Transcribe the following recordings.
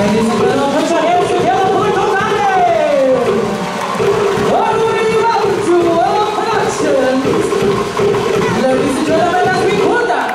Ladies and gentlemen, put your hands together for the Commanders! Welcome to our production! Ladies and gentlemen, as we put that!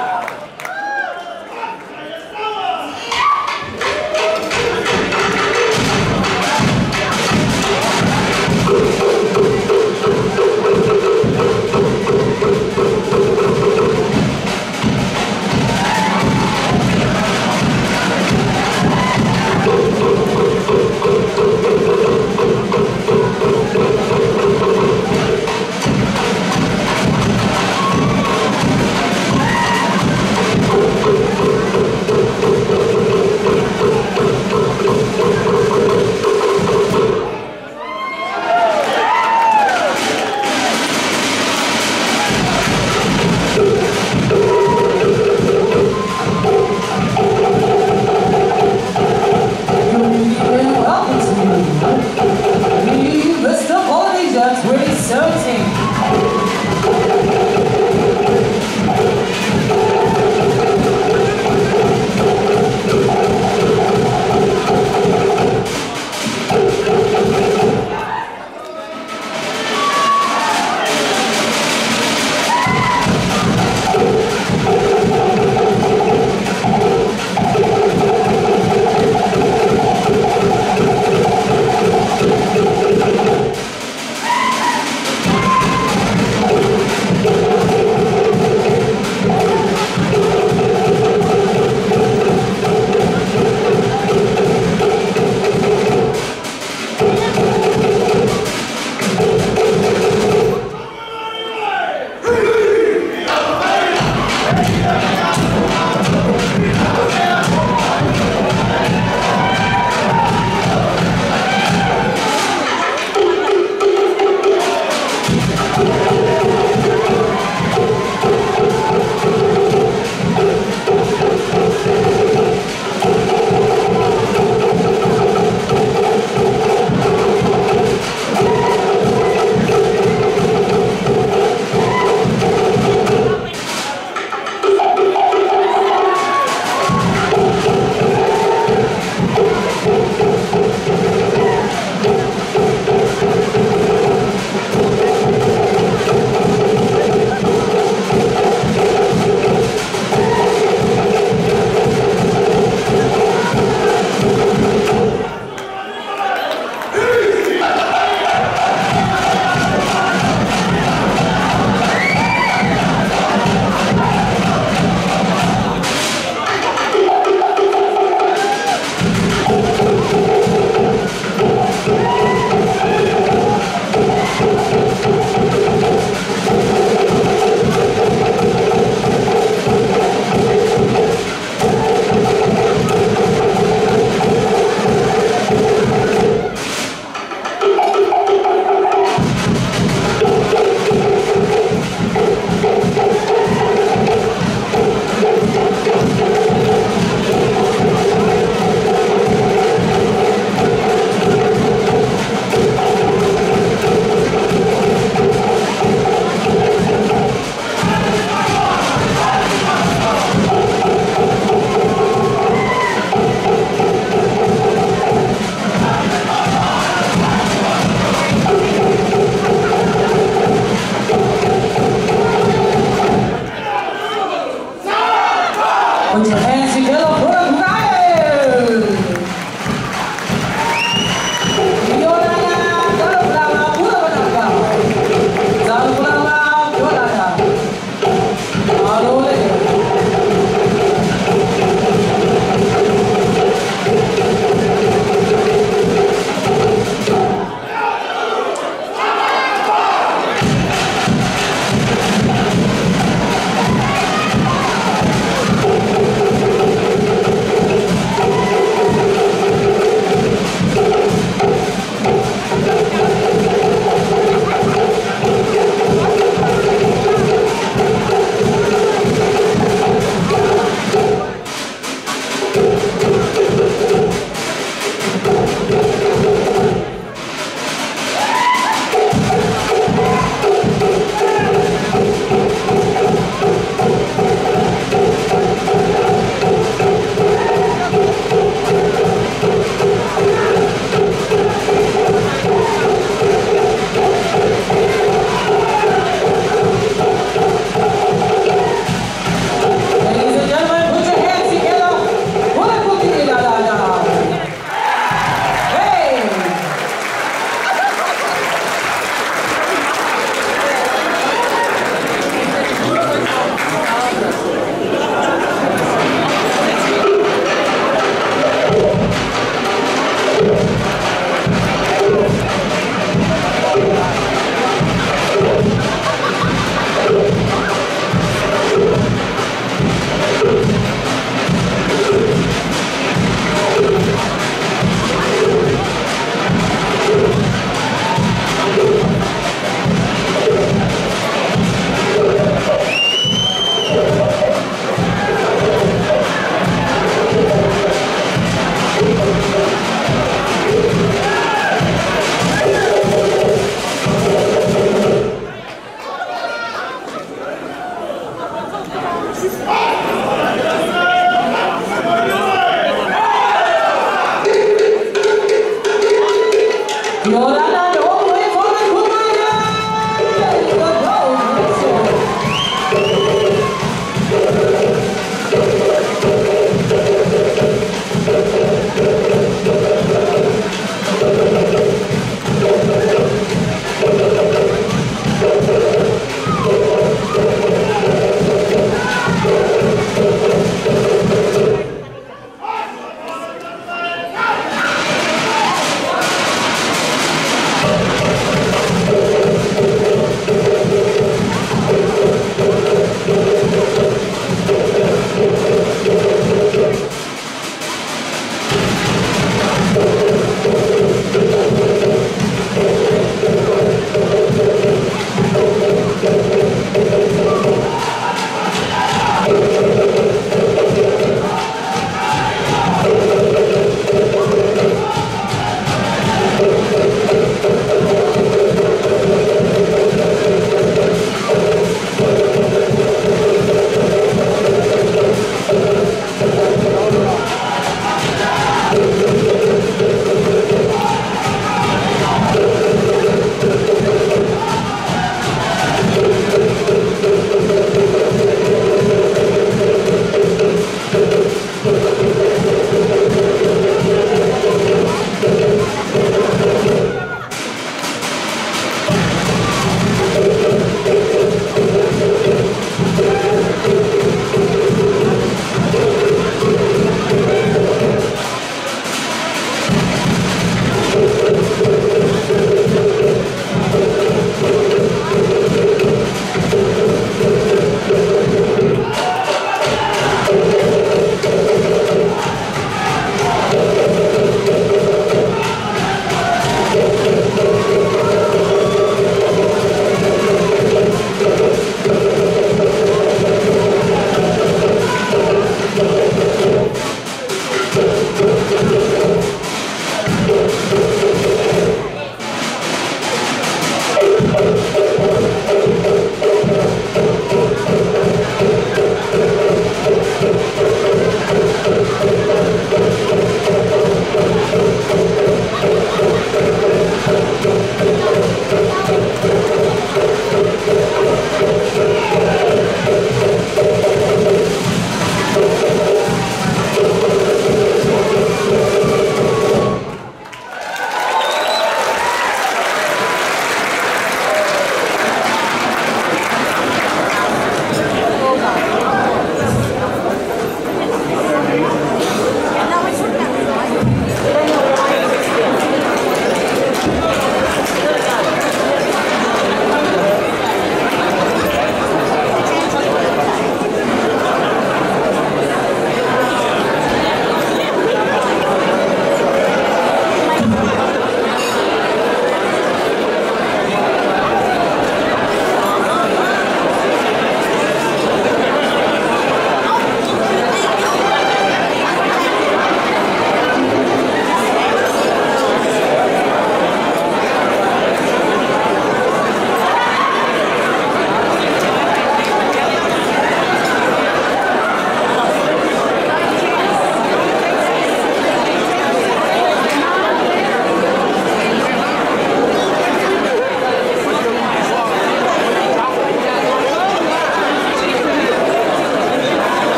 Put your hands together for the Commanders!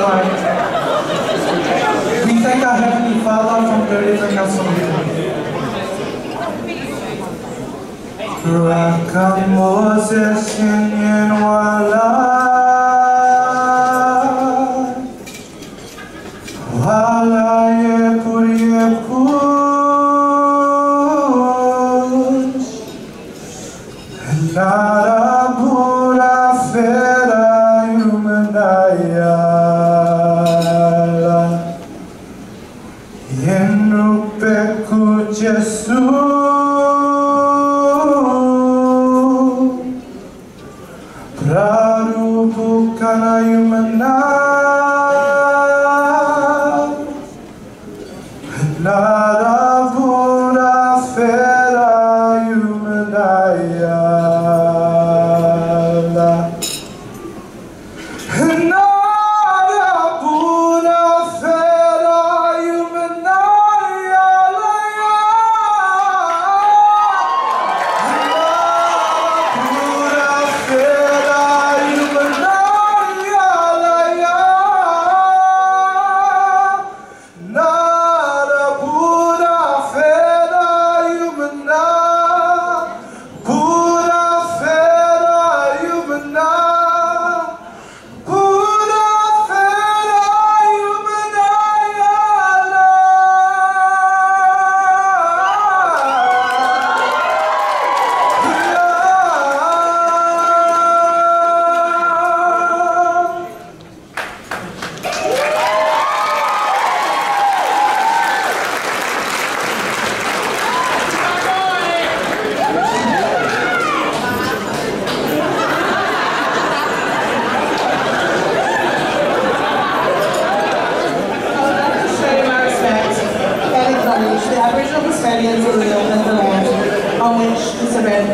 tonight. We thank our Heavenly Father for delivering us from evil. Raka Moses in wala wala ye push Nara pura fera humanaya Yenrupe ku Jesus Praru bukana yumana Nara pura fera yumanaya Nara pura fera yumanaya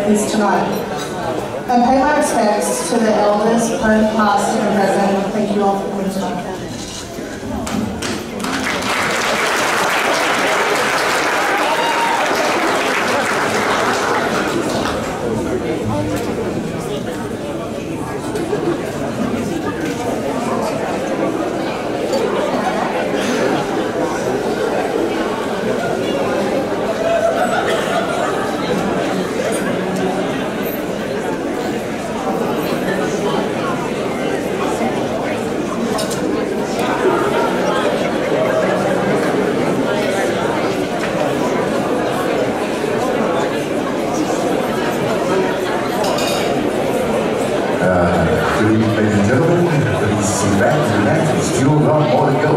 Is tonight. And pay my respects to the elders, both past and present. Thank you all for coming tonight. Ladies and gentlemen, please sit back and relax. There's still a lot more to go.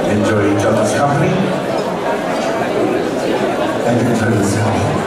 Enjoy each other's company and enjoy yourself.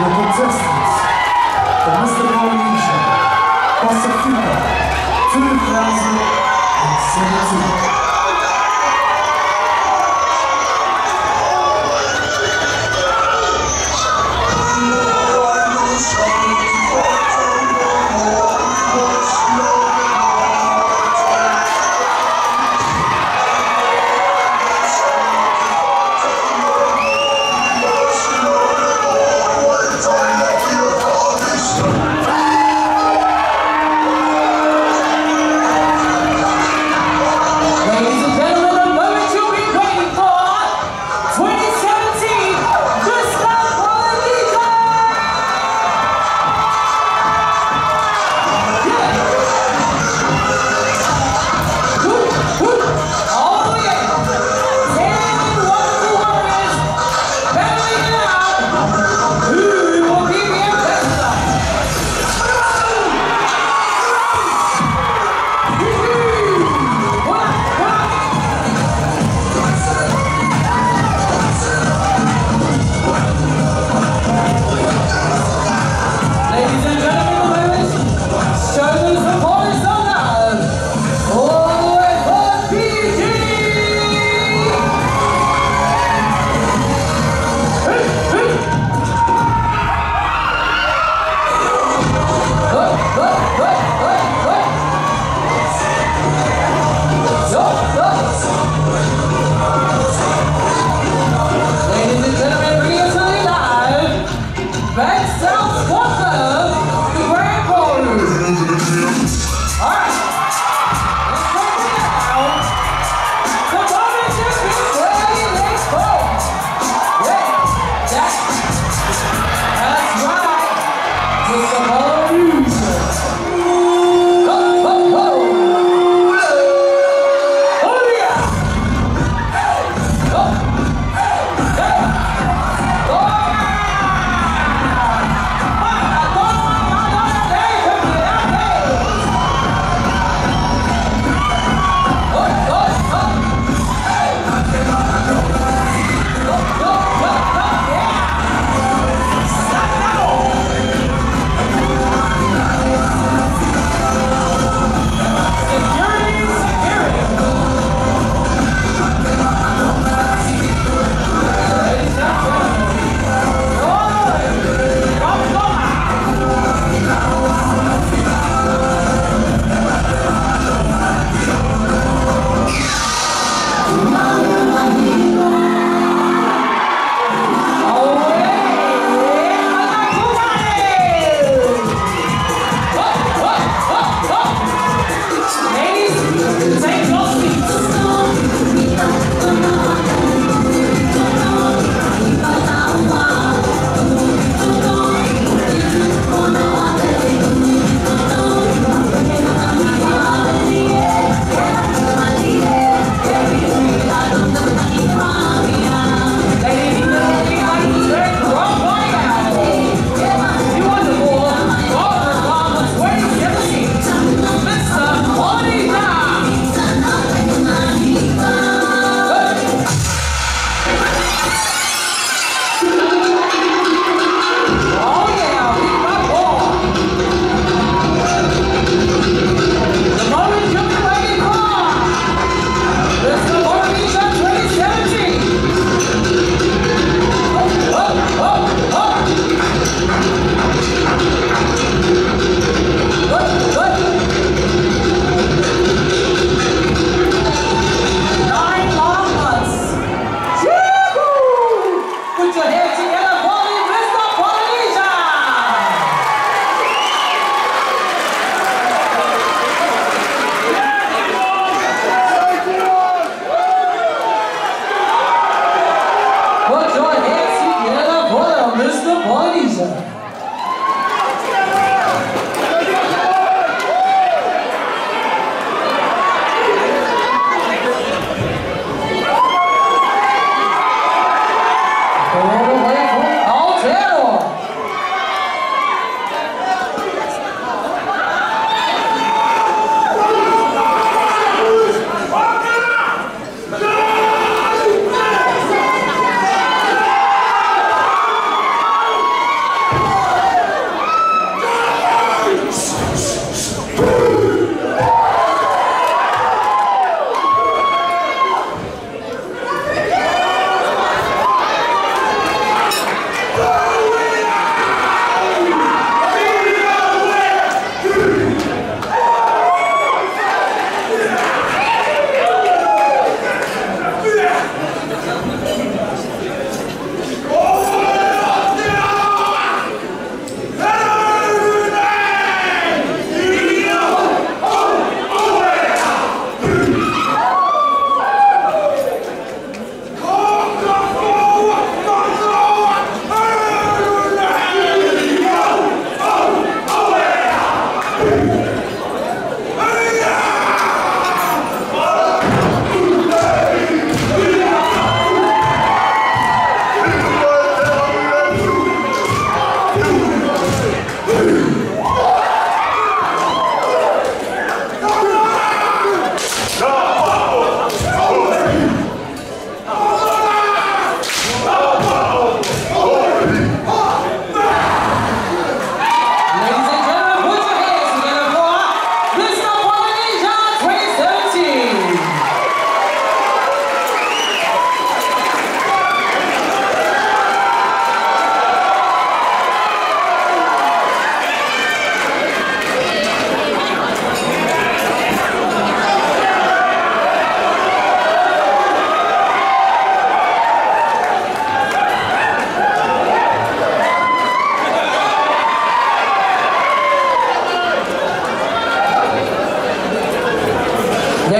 Your contestants, the Mr. Polynesia, Pacifica 2017.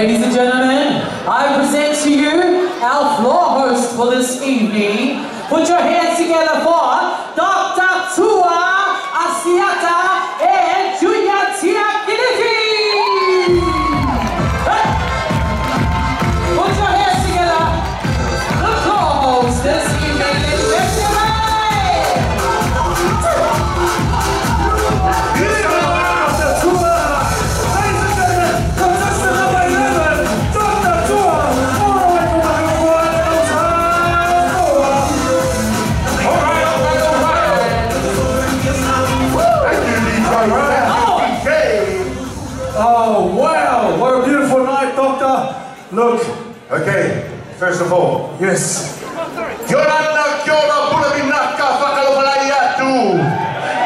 Ladies and gentlemen, I present to you our floor host for this evening. Put your hands together for Dr. Tua Asiata and Julia Tiakiliti. Put your hands together. The floor host this evening is Look, okay, first of all, yes. Yolanda Kyola Bulabinaka Fakalopalaiatu,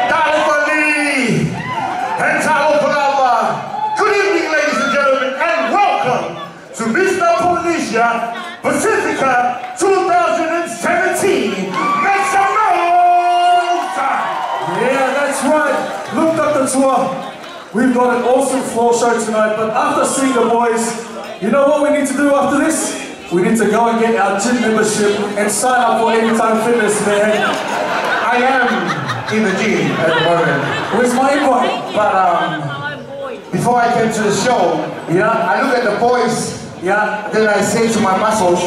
Talopali, and Talopalava. Good evening, ladies and gentlemen, and welcome to Mr. Polynesia Pacifica 2017. Make some noise! Yeah, that's right. Look, Dr. Tua, we've got an awesome floor show tonight, but after seeing the boys, you know what we need to do after this? We need to go and get our gym membership and sign up for Anytime Fitness, man. I am in the gym at the moment. Where's my invite? But before I came to the show, yeah, I look at the boys, yeah, then I say to my muscles,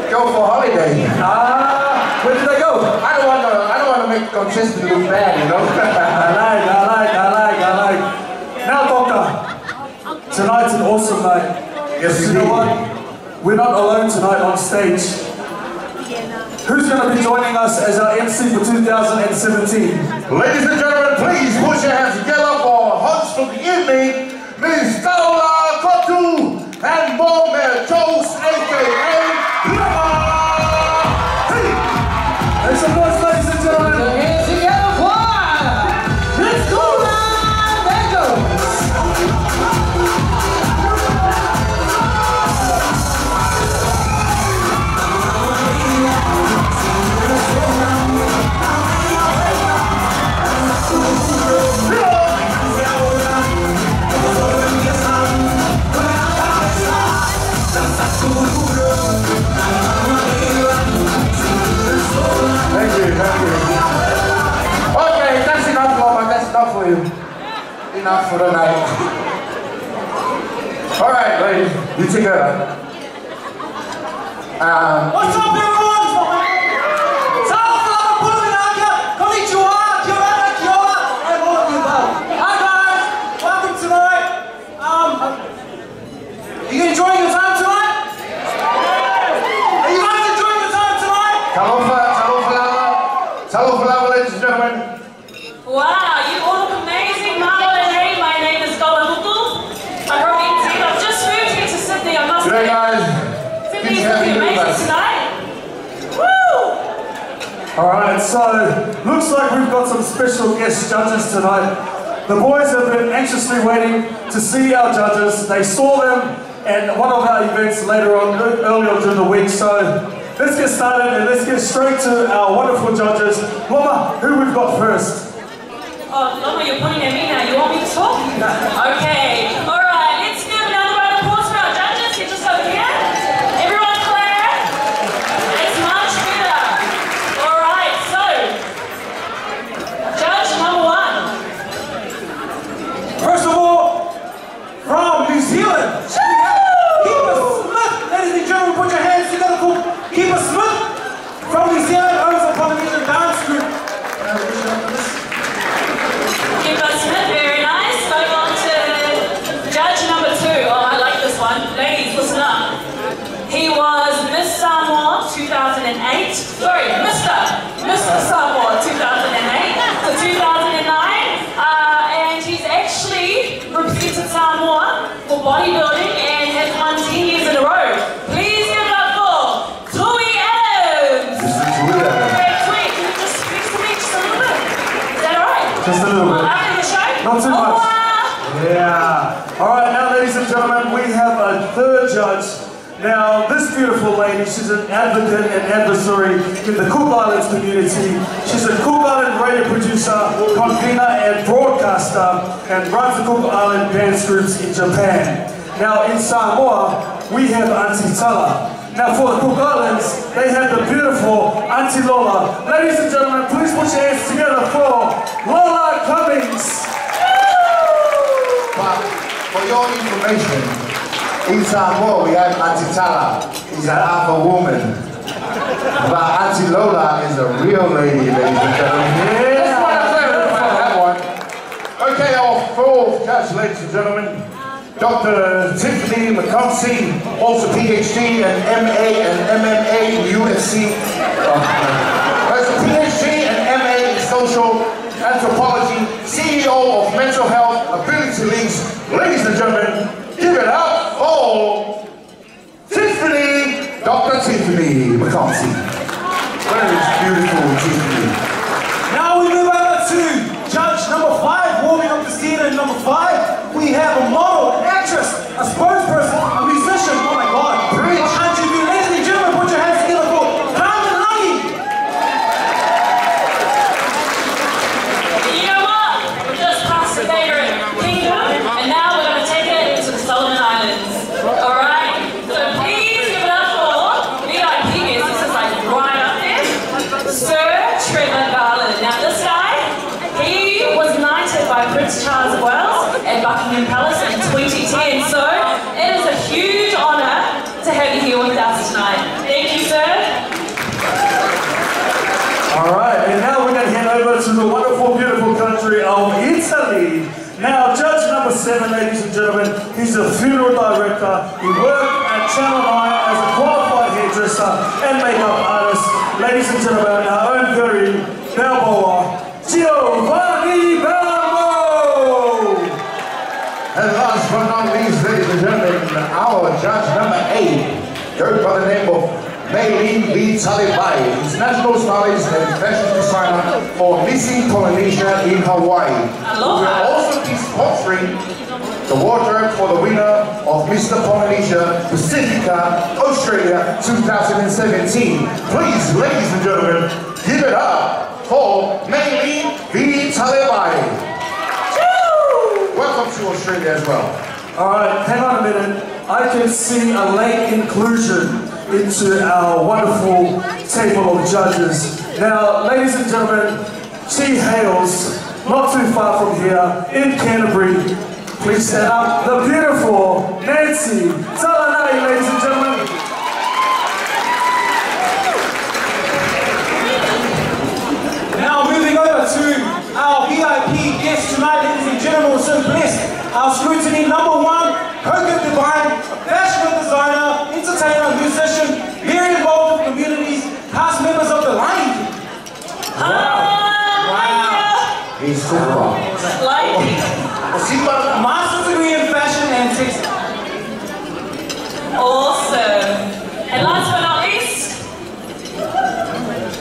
go for holiday. Where did they go? I don't want to make the contestant look bad, you know. I like. Now, Doctor, tonight's an awesome night. Yes, you know what? We're not alone tonight on stage. Who's going to be joining us as our MC for 2017? Ladies and gentlemen, please put your hands together for host for the evening, Ms. Paula Kotu and Mohamed Jos, a.k.a. Make some noise, ladies and gentlemen. Put your hands together for Miss Kula Bengals. Okay, that's enough, Mama. That's enough for you. Enough for the night. Alright, ladies, you take her. What's up, everyone? Konnichiwa, Kia Kia, and all of the above. Hi guys, welcome tonight. You enjoying your time tonight? Are you guys enjoying your time tonight? Hello, ladies and gentlemen. Wow, you all look amazing. Marlon, my name is Gola Huku. I hope you can see I've just moved here to Sydney. I must G'day, guys. Sydney's looking amazing tonight. Woo! Alright, so looks like we've got some special guest judges tonight. The boys have been anxiously waiting to see our judges. They saw them at one of our events later on, earlier during the week. So let's get started and let's get straight to our wonderful judges. Mama, who we've got first? Oh, Loma, you're pointing at me now. You want me to talk? Okay. Alright, let's give another round of applause for our judges. You're just over here. Everyone clear? It's much better. Alright, so judge number one. First of all, from New Zealand, we have Keeper Smith. Ladies and gentlemen, put your hands together for Keeper Smith from New Zealand, owns a Polynesian dance group. Keeper Smith, very nice. Move on to judge number two. Oh, I like this one. Ladies, listen up. He was Miss Samoa 2008. Sorry, Mr. Samoa 2008 to 2009. And he's actually represented Samoa for bodybuilding and has won 10 years in a row. Please give it up for Tui Adams. Okay, Tui, can you just speak to me just a little bit? Is that alright? Just a little bit. After the show? Not too much. Yeah. Alright, now ladies and gentlemen, we have a third judge. Now, this beautiful lady, she's an advocate and adversary in the Cook Islands community. She's a Cook Island radio producer, convener and broadcaster, and runs the Cook Island dance groups in Japan. Now in Samoa, we have Auntie Tala. Now for the Cook Islands, they have the beautiful Auntie Lola. Ladies and gentlemen, please put your hands together for Lola Cummings. But for your information, in Samoa we have Auntie Tala. She's an alpha woman. But Auntie Lola is a real lady, ladies and gentlemen. Yeah. That one. Okay, our fourth judge, ladies and gentlemen. Dr. Tiffany McComsey, also PhD and MA and MMA in USC. Has a PhD and MA in social anthropology, CEO of Mental Health Ability Links. Ladies and gentlemen, give it up for Tiffany, Dr. Tiffany McComsey. Very beautiful Tiffany. Now we move over to judge number 5, warming up the scene at number 5. We have a model, an actress, a spokesperson, a musician. Oh my God! Preach. Ladies and gentlemen, put your hands together for Carmen Lange. You know what? We're just past the favorite kingdom, and now we're going to take it to the Solomon Islands. Alright? So please give it up for VIP guest. This is like right up there. Sir Trevor Garland. Now this guy, he was knighted by Prince Charles of Wales at Buckingham Palace in 2010. So it is a huge honour to have you here with us tonight. Thank you, sir. Alright, and now we're going to head over to the wonderful, beautiful country of Italy. Now, judge number 7, ladies and gentlemen, he's a funeral director. He worked at Channel 9 as a qualified hairdresser and makeup artist. Ladies and gentlemen, our own very Balboa, Giovanni Balbo! And last but not least, ladies and gentlemen, our judge number 8 goes by the name of Maylene Lee Talibai, international stylist and fashion designer for Missing Polynesia in Hawaii. We will also be sponsoring the wardrobe for the winner of Mr. Polynesia Pacifica Australia 2017. Please, ladies and gentlemen, give it up for Maylene Lee Talibai. Welcome to Australia as well. Alright, hang on a minute. I can see a late inclusion into our wonderful table of judges. Now, ladies and gentlemen, she hails not too far from here in Canterbury. Please stand up the beautiful Nancy Talanai, ladies and gentlemen. Now moving over to our VIP guest tonight, ladies and gentlemen, we're so blessed. Our scrutiny number 1, Coco Divine, fashion designer, entertainer, musician, very involved with communities, past members of the Lion King. Wow. He's super. Master's degree in fashion and textile. Awesome. And last but not least,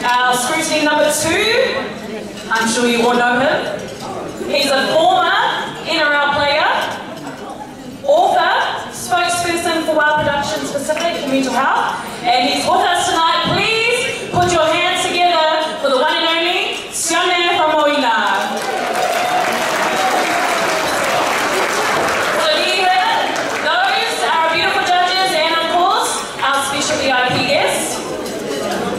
our scrutiny number 2. I'm sure you all know him. He's a former NRL player, author, spokesperson for Wild Productions Pacific for mental health, and he's with us tonight. Please put your hands together for the one and only Sione Famoina. So here, those are our beautiful judges and of course our special VIP guests.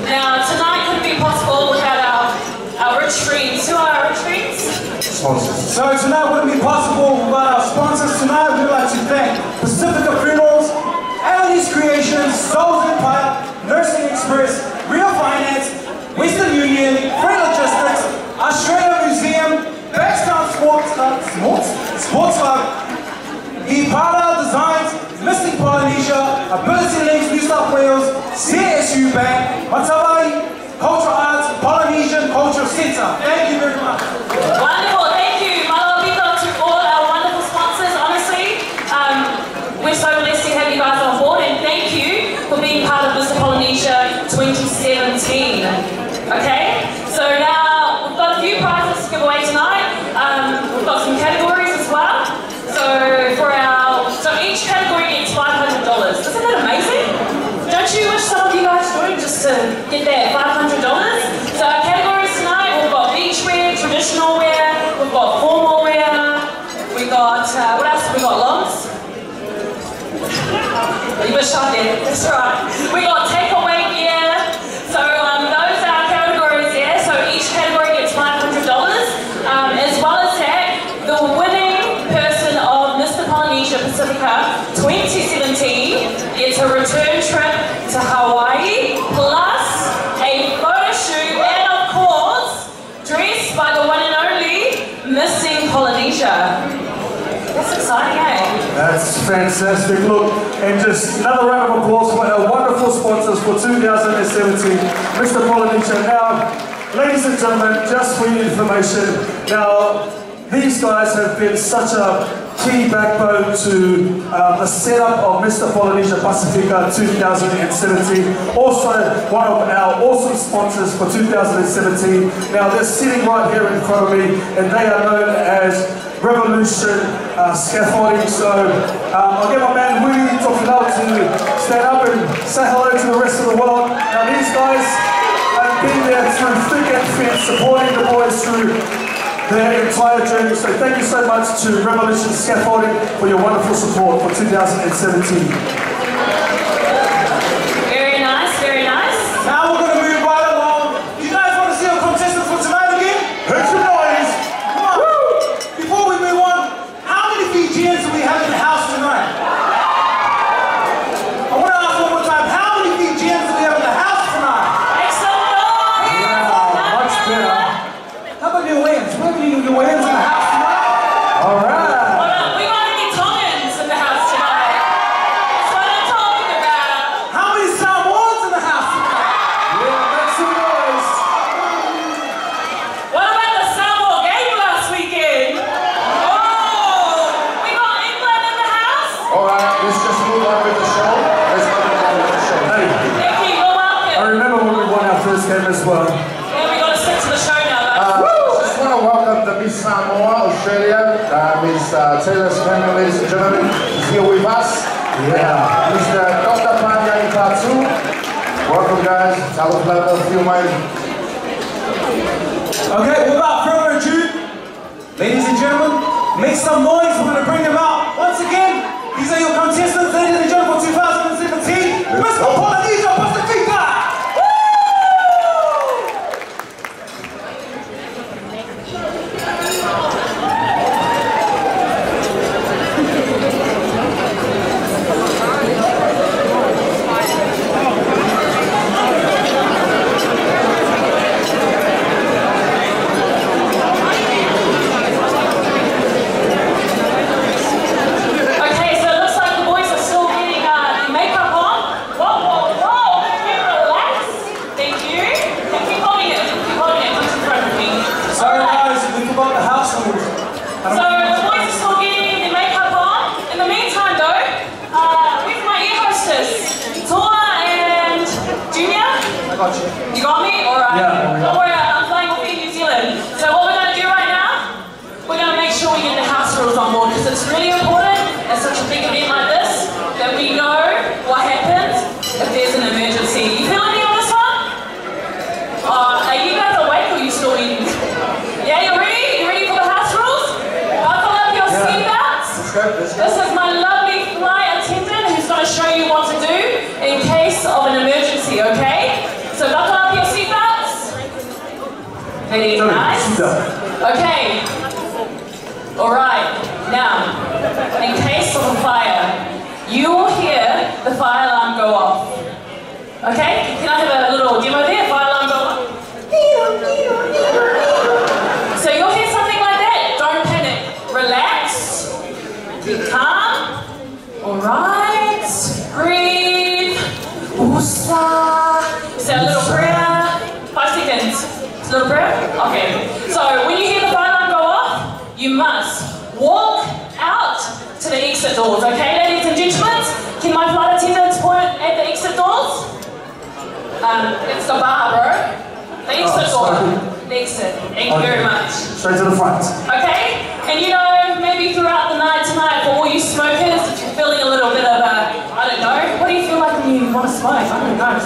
Now tonight couldn't be possible without our rich friends. Who are our rich friends? Sponsors. So tonight wouldn't be possible without our sponsors. Tonight we'd like to thank Pacifica Funerals, Alice Creations, Souls Empire, Nursing Express, Real Finance, Western Union, Freight Logistics, Australia Museum, Backstown Sports Club, Ipala Designs, Missing Polynesia, Ability Links New South Wales, CSU Bank, Matabai, Cultural Arts, Polynesian Cultural Centre. Thank you very much. Wonderful, thank you. Malawapito to all our wonderful sponsors. Honestly, we're so blessed to have you guys on board, and thank you for being part of Mr. Polynesia 2017. Okay, so now we've got a few prizes to give away tonight. We've got some categories as well. So each category gets $500. Isn't that amazing? Don't you wish some of you guys joined just to get that $500? So our categories tonight, we've got beachwear, traditional wear, we've got formal wear, we got, what else have we got, Logs? That's exciting, eh? That's fantastic. Look, and just another round of applause for our wonderful sponsors for 2017, Mr. Polynesia. Now, ladies and gentlemen, just for your information, now, these guys have been such a key backbone to the setup of Mr. Polynesia Pacifica 2017. Also, one of our awesome sponsors for 2017. Now, they're sitting right here in front of me, and they are known as Revolution Scaffolding. So I'll get my man Woody Tofinal to stand up and say hello to the rest of the world. Now, these guys have been there through thick and thin, supporting the boys through their entire journey. So thank you so much to Revolution Scaffolding for your wonderful support for 2017. Very nice, very nice. Now we're going to move right along. You guys want to see our contestants for tonight again? Make some noise! Come on. Woo! Before we move on, how many Fijians do we have in the house tonight? I want to ask one more time, how many Fijians do we have in the house tonight? Make some noise! Yeah, much better. How about New Wayans? Where are you, New Wayans in the house tonight? All right. Hold on, we got any Tongans in the house tonight? That's what I'm talking about. How many Samoans in the house tonight? Yeah, make some noise. What about the Samoa game last weekend? Oh, we got England in the house? Alright, let's just move on with the show. Let's move on with the show. Hey, Thank you, you're welcome. I remember when we won our first game as well. Yeah, we got to stick to the show now, though. Just want to welcome the Miss Samoa, Australia, Miss Taylor Scanlon, ladies and gentlemen, is here with us. Yeah. Mr. Dr. Panyani Patu. Welcome, guys. Have a pleasure, feel my. Okay, without further ado, ladies and gentlemen, make some noise. We're going to bring them out. Once again, these are your contestants, ladies and gentlemen, for 2017. Mr. Polynesia Pacifica! Okay, so it looks like the boys are still getting the makeup on. Whoa, whoa, whoa, can you relax? Thank you. Keep holding it, just in front of me. Sorry Alright. guys, we forgot the house rules. So the boys are still getting the makeup on. In the meantime though, with my ear hostess, Tua and Junior. I got you. You got me? Alright. Yeah. Don't worry, I'm flying with you in New Zealand. So what we're going to do right now, we're going to make sure we get the house rules on board because it's really important at such a big event like this that we know what happens if there's an emergency. You feeling me on this one? Are you guys awake or are you still eating? Yeah, you ready? You ready for the house rules? Buckle up your seatbelts. This is my lovely flight attendant who's going to show you what to do in case of an emergency, okay? So buckle up your seatbelts. Very nice. Okay. Alright. Now, in case of a fire, you will hear the fire alarm go off. Okay? Can I have a little demo there? Fire alarm go off. So you'll hear something like that. Don't panic. Relax. Keep calm. Alright. Breathe. Usa. Say a little prayer. 5 seconds. It's a little prayer? Okay. So when you hear the fire alarm go off, you must walk out to the exit doors. Okay, ladies and gentlemen? Can my flight attendants point at the exit doors? It's the bar, bro. The exit door. The exit. Thank you very much. Straight to the front. Okay? And you know, maybe throughout the night tonight, for all you smokers, if you're feeling a little bit of I don't know, what do you feel like when you want to smoke? I don't know.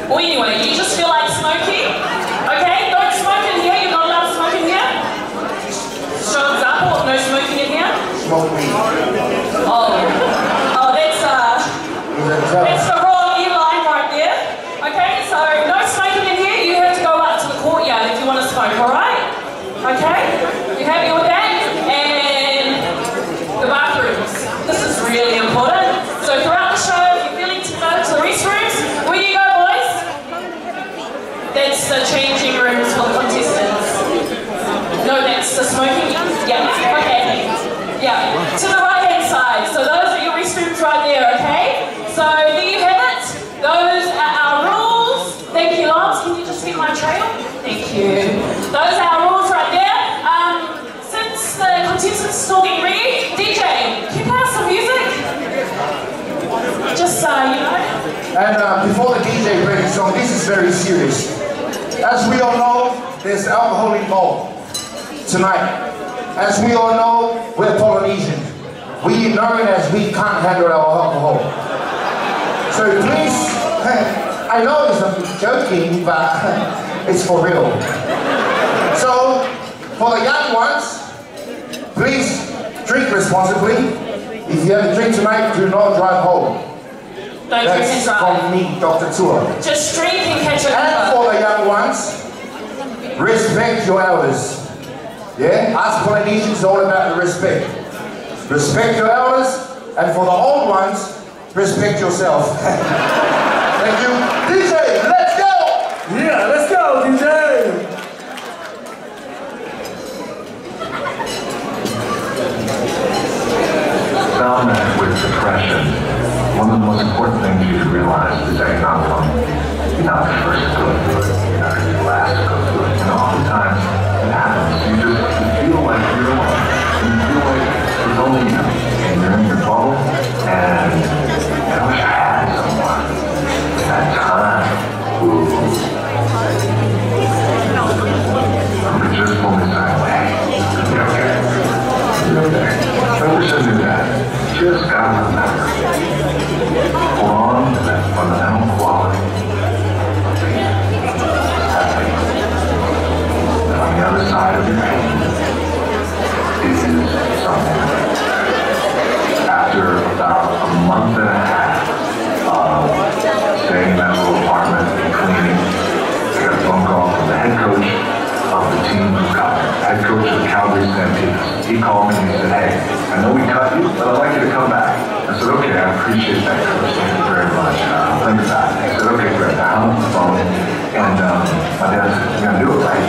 Well, anyway, you just feel like smoking. Okay? Don't smoke in here. You're not allowed to smoke in here. Show example of no smoking in here. Smoke me. Oh, that's the wrong line right there. Okay, so no smoking in here. You have to go out to the courtyard if you want to smoke. All right? Okay? You happy with that? And the bathrooms. This is really important. So throughout the show, if you're feeling to go to the restrooms, where do you go, boys? That's the changing rooms for the contestants. No, that's the smoking. Yeah. Okay. Yeah, to the right-hand side. So those are your restrooms right there, okay? So there you have it. Those are our rules. Thank you, Lance. Can you just keep my trail? Thank you. Those are our rules right there. Since the contestants are still getting ready, DJ, can you play us some music? Just you know. And before the DJ plays the song, this is very serious. As we all know, there's alcohol involved tonight. As we all know, we're Polynesian. We know it as we can't handle our alcohol. So please, I know it's joking, but it's for real. So, for the young ones, please drink responsibly. If you have a drink tonight, do not drive home. Don't drink and drive. From me, Dr. Tua. Just drink and catch a And for the young ones, respect your elders. Yeah? Us Polynesians is all about the respect. Respect your elders, and for the old ones, respect yourself. Thank you. DJ, let's go! Yeah, let's go, DJ! Bound with depression, one of the most important things you should realize is that you're not alone. You're not the first to go through it. You're not the last to go through it. And oftentimes, it happens. You feel like you're alone. You feel like it's only you. And you're in your bubble. And I wish I had someone at that time who could just pull me aside. Hey, you're okay. You're okay. I wish I knew that. Just gotta remember. Hold on to that fundamental quality. And on the other side of your pain is something. After about a month and a half of staying in that little apartment and cleaning, I got a phone call from the head coach of the team who got me. Head coach of the Calgary Stampeders. He called me and he said, hey, I know we cut you, but I'd like you to come back. I said, okay, I appreciate that, coach. Thank you very much. Think about it. He said, okay, great. I hung up the phone, and my dad said, you're going to do it, right?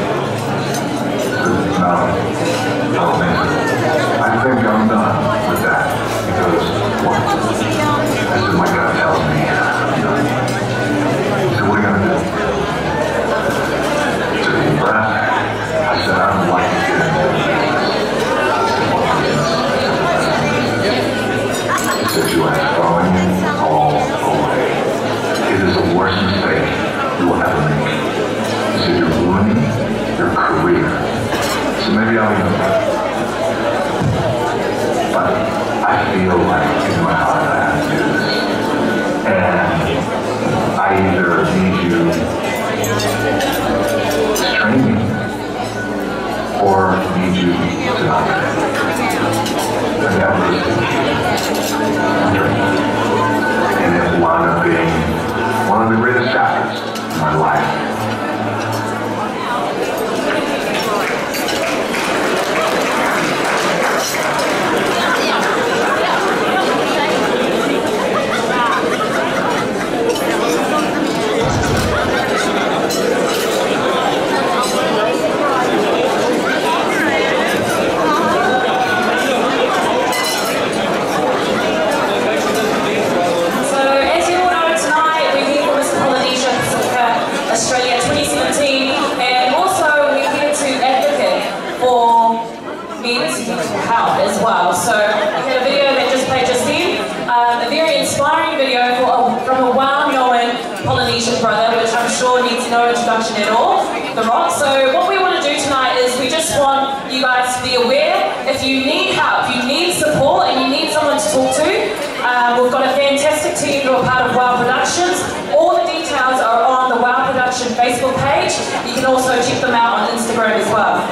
I said, no, Mason. I think I'm done with that. He goes, what? I said, my God tells me I'm done. He said, what are you going to do? He took a deep breath. I said, I would like to get into the business. He said, you are throwing it all away. It is the worst mistake you will ever make. He said, you're ruining your career. So maybe I'll even but I feel like in my heart I have to do this. And I either need you to train me or need you to not train me. And that was and it wound up being one of the greatest chapters in my life. Australia 2017, and also we're here to advocate for men's mental health as well. So we had a video that just played just then, a very inspiring video from a well-known Polynesian brother, which I'm sure needs no introduction at all, The Rock. So what we want to do tonight is we just want you guys to be aware, if you need help, you need support, and you need someone to talk to, we've got a fantastic team who are part of Wow Productions. All the details are on the Wow Production Facebook page. You can also check them out on Instagram as well.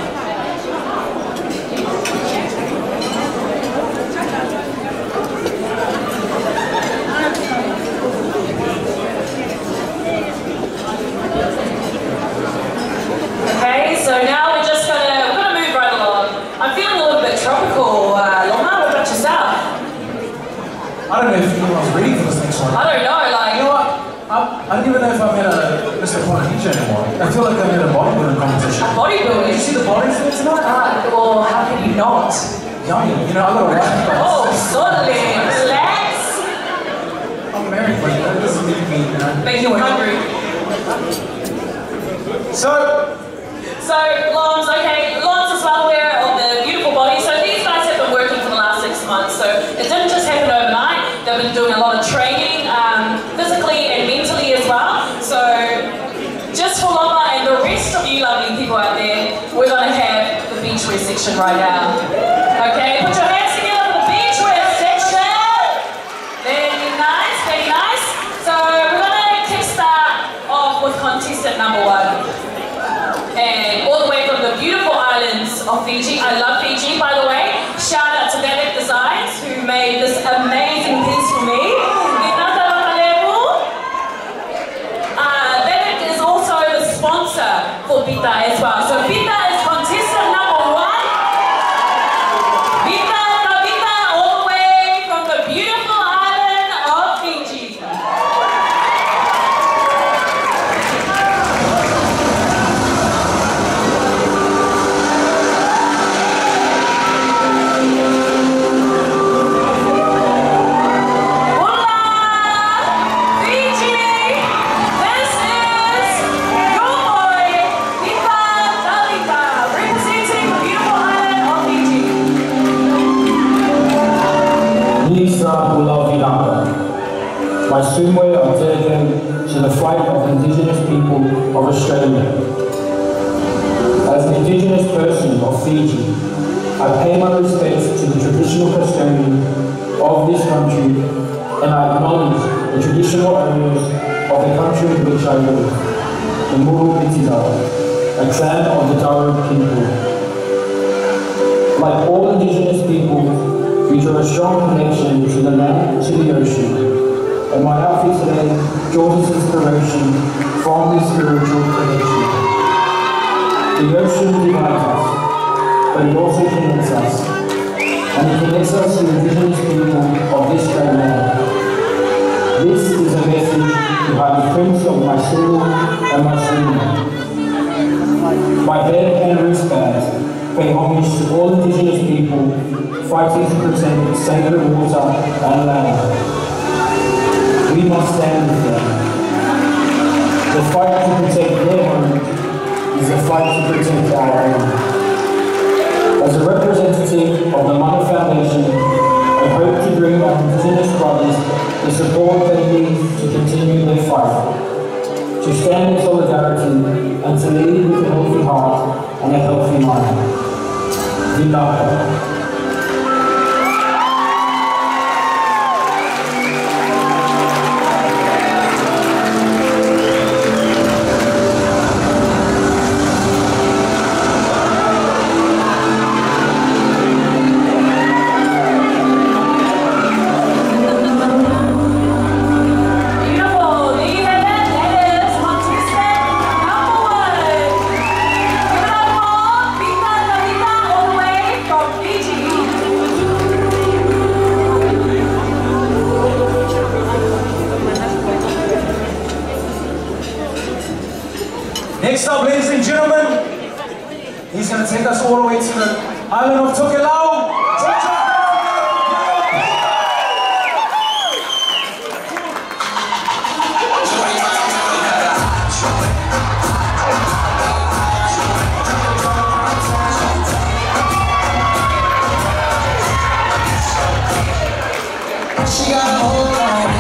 Okay, so now we're gonna move right along. I'm feeling a little bit tropical, Loma. What about yourself? I don't know if anyone's ready for this next one. I don't know, like... You know what? I don't even know if I'm in a Mr. Polynesia anymore. I feel like I'm in a bodybuilding competition. Bodybuilding? Did you see the bodies there tonight? Well, how can you not? yummy. You know, I got a wife. Oh, totally. Relax. I'm married, but that doesn't make me, you know. Make you hungry. So, Lawrence, okay, Lawrence is well aware of the beautiful body. So these guys have been working for the last 6 months. So it didn't just happen overnight. They've been doing a lot of training, physically and mentally as well. So just for Lama and the rest of you lovely people out there, we're going to have the beachwear section right now. Okay, put your hands together for the beachwear section. Very nice, very nice. So we're going to kickstart off with contestant number 1. And all the way from the beautiful islands of Fiji. I love Fiji, by the way. Shout out to Vedic Designs, who made this amazing piece for me. Vedic is also the sponsor for Pita as well. So Pita is contestant number 1. Pita, all the way from the beautiful island of Fiji. My swimwear are dedicated to the fight of Indigenous people of Australia. As an Indigenous person of Fiji, I pay my respects to the traditional custodian of this country, and I acknowledge the traditional owners of the country in which I live, the Muru Bitidal, a clan of the Darug people. Like all Indigenous people, we draw a strong connection to the land, to the ocean, and my outfit today draws its inspiration from this spiritual connection. The ocean divides us, but it also connects us, and it connects us to the Indigenous people of this great land. This is a message behind the prints of my sword and my swimwear. My bed and wristbands pay homage to all Indigenous people fighting to protect sacred water and land. We must stand with them. The fight to protect their home is a fight to protect our own. As a representative of the Mana Foundation, I hope to bring our Indigenous brothers the support they need to continue their fight, to stand in solidarity and to lead with a healthy heart and a healthy mind. Vinaka. Next up, ladies and gentlemen, he's going to take us all the way to the island of Tokelau. She got a hold on me.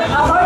Oh,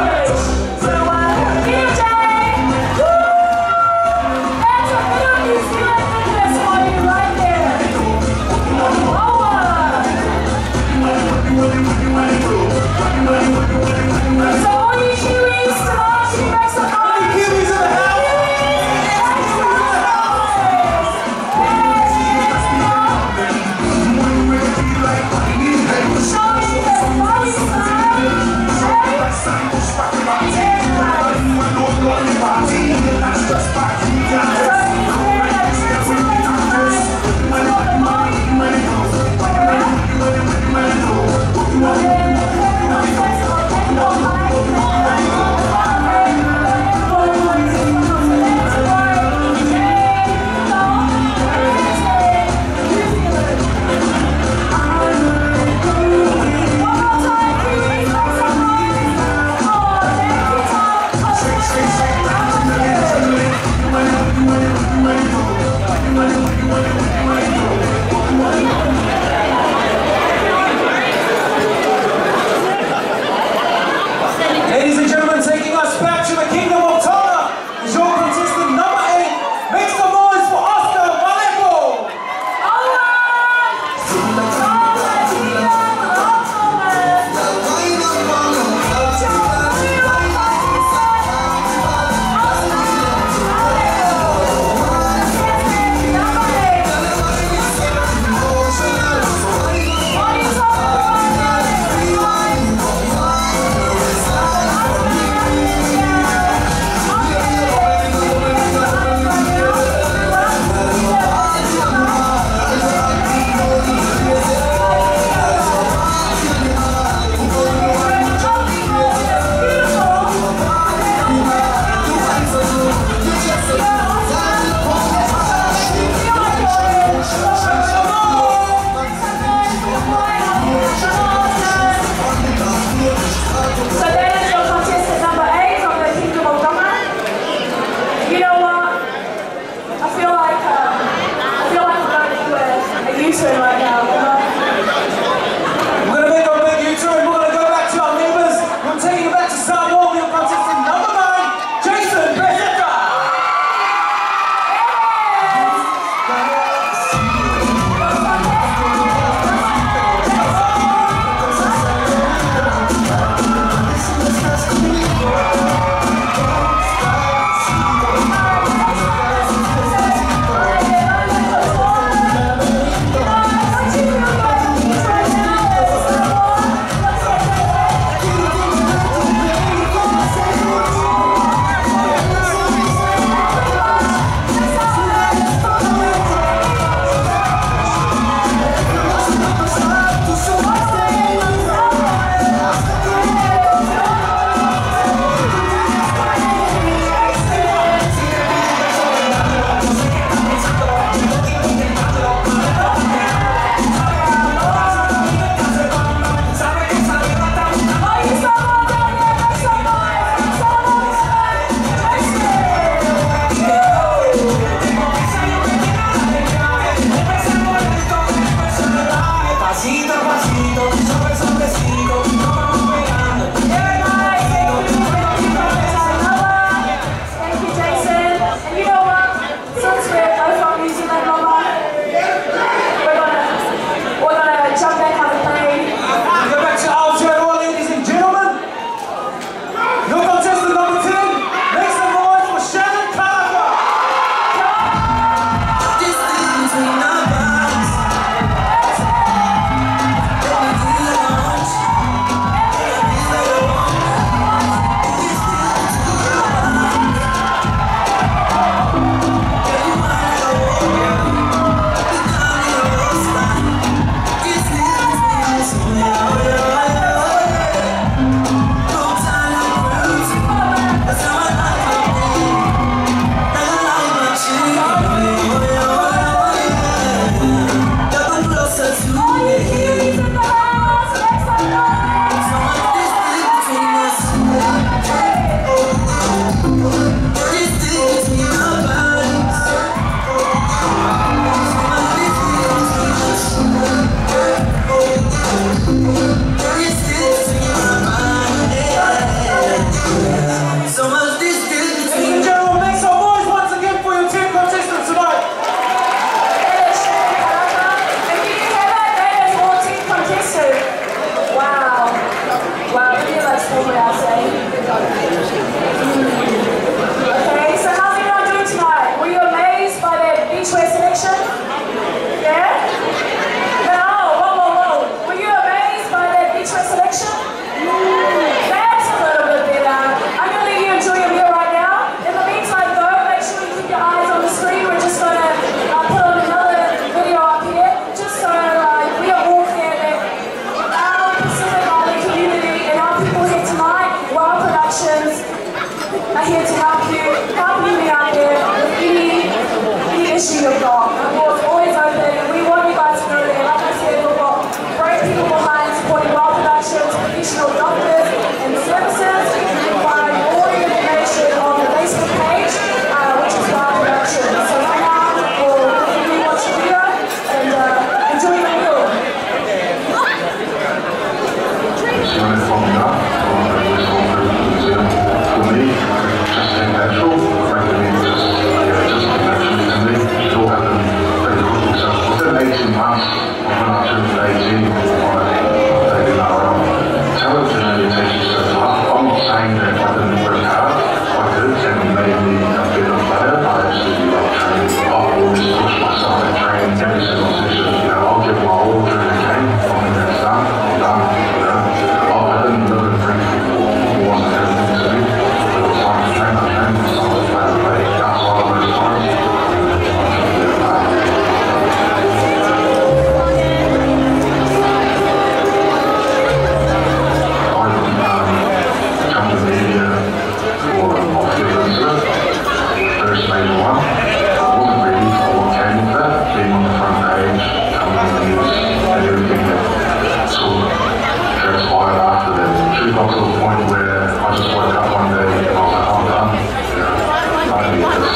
just woke up one day and I was like, I'm done. I need this.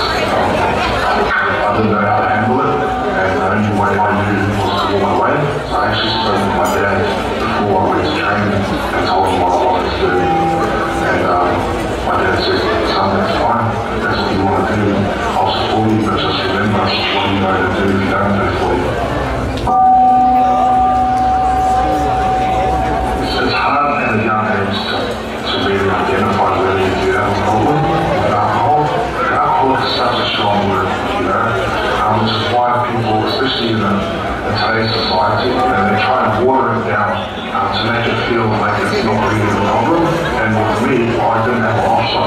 I didn't know how to handle it, and the only way I knew was to walk away. So I actually spoke to my dad before I went to training and told him what I wanted to do. And my dad said, son, that's fine. That's what you want to do. I'll support you, but just remember what you know to do if you don't know for you. It's hard at a young age to really identify really if you have a problem with alcohol. Alcohol is such a strong word, you know, which is why people, especially in today's society, they try and water it down to make it feel like it's not really a problem. And with me, I didn't have an option.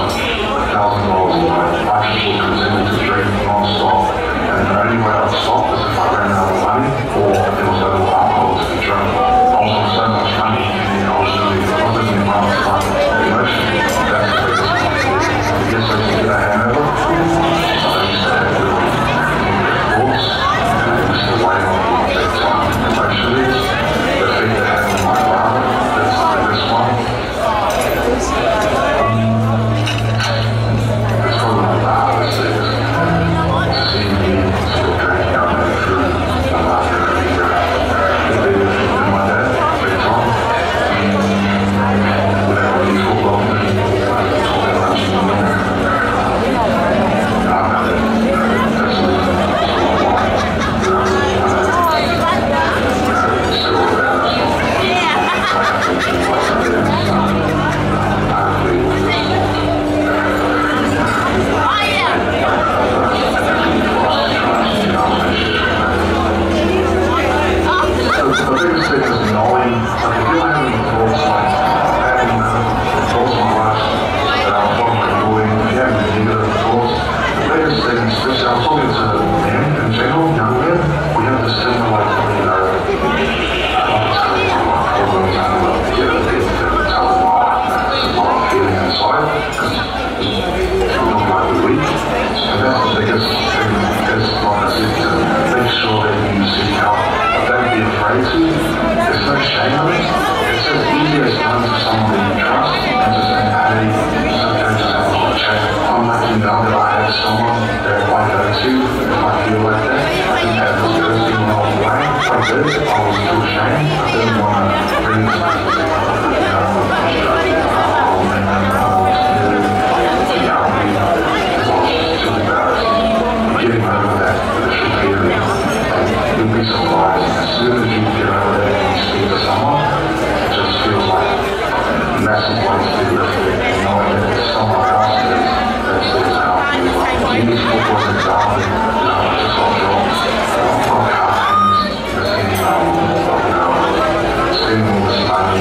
$1,000 a night. I just would continue to drink non-stop. And the only way I'd stop is if I ran out of money or there was no alcohol to be drunk. I was on so much money, and I was really positive in my emotion. That's the biggest one. I guess I can get a hangover. I used to have really negative thoughts, and I used to weigh on me big time emotionally. The thing that happened to my father, that's the biggest one. It's probably one of the hardest things. Seeing me still drinking out there through the last year. The biggest thing in my dad, big time. Whatever you feel about me, whatever you know. Seeing all this money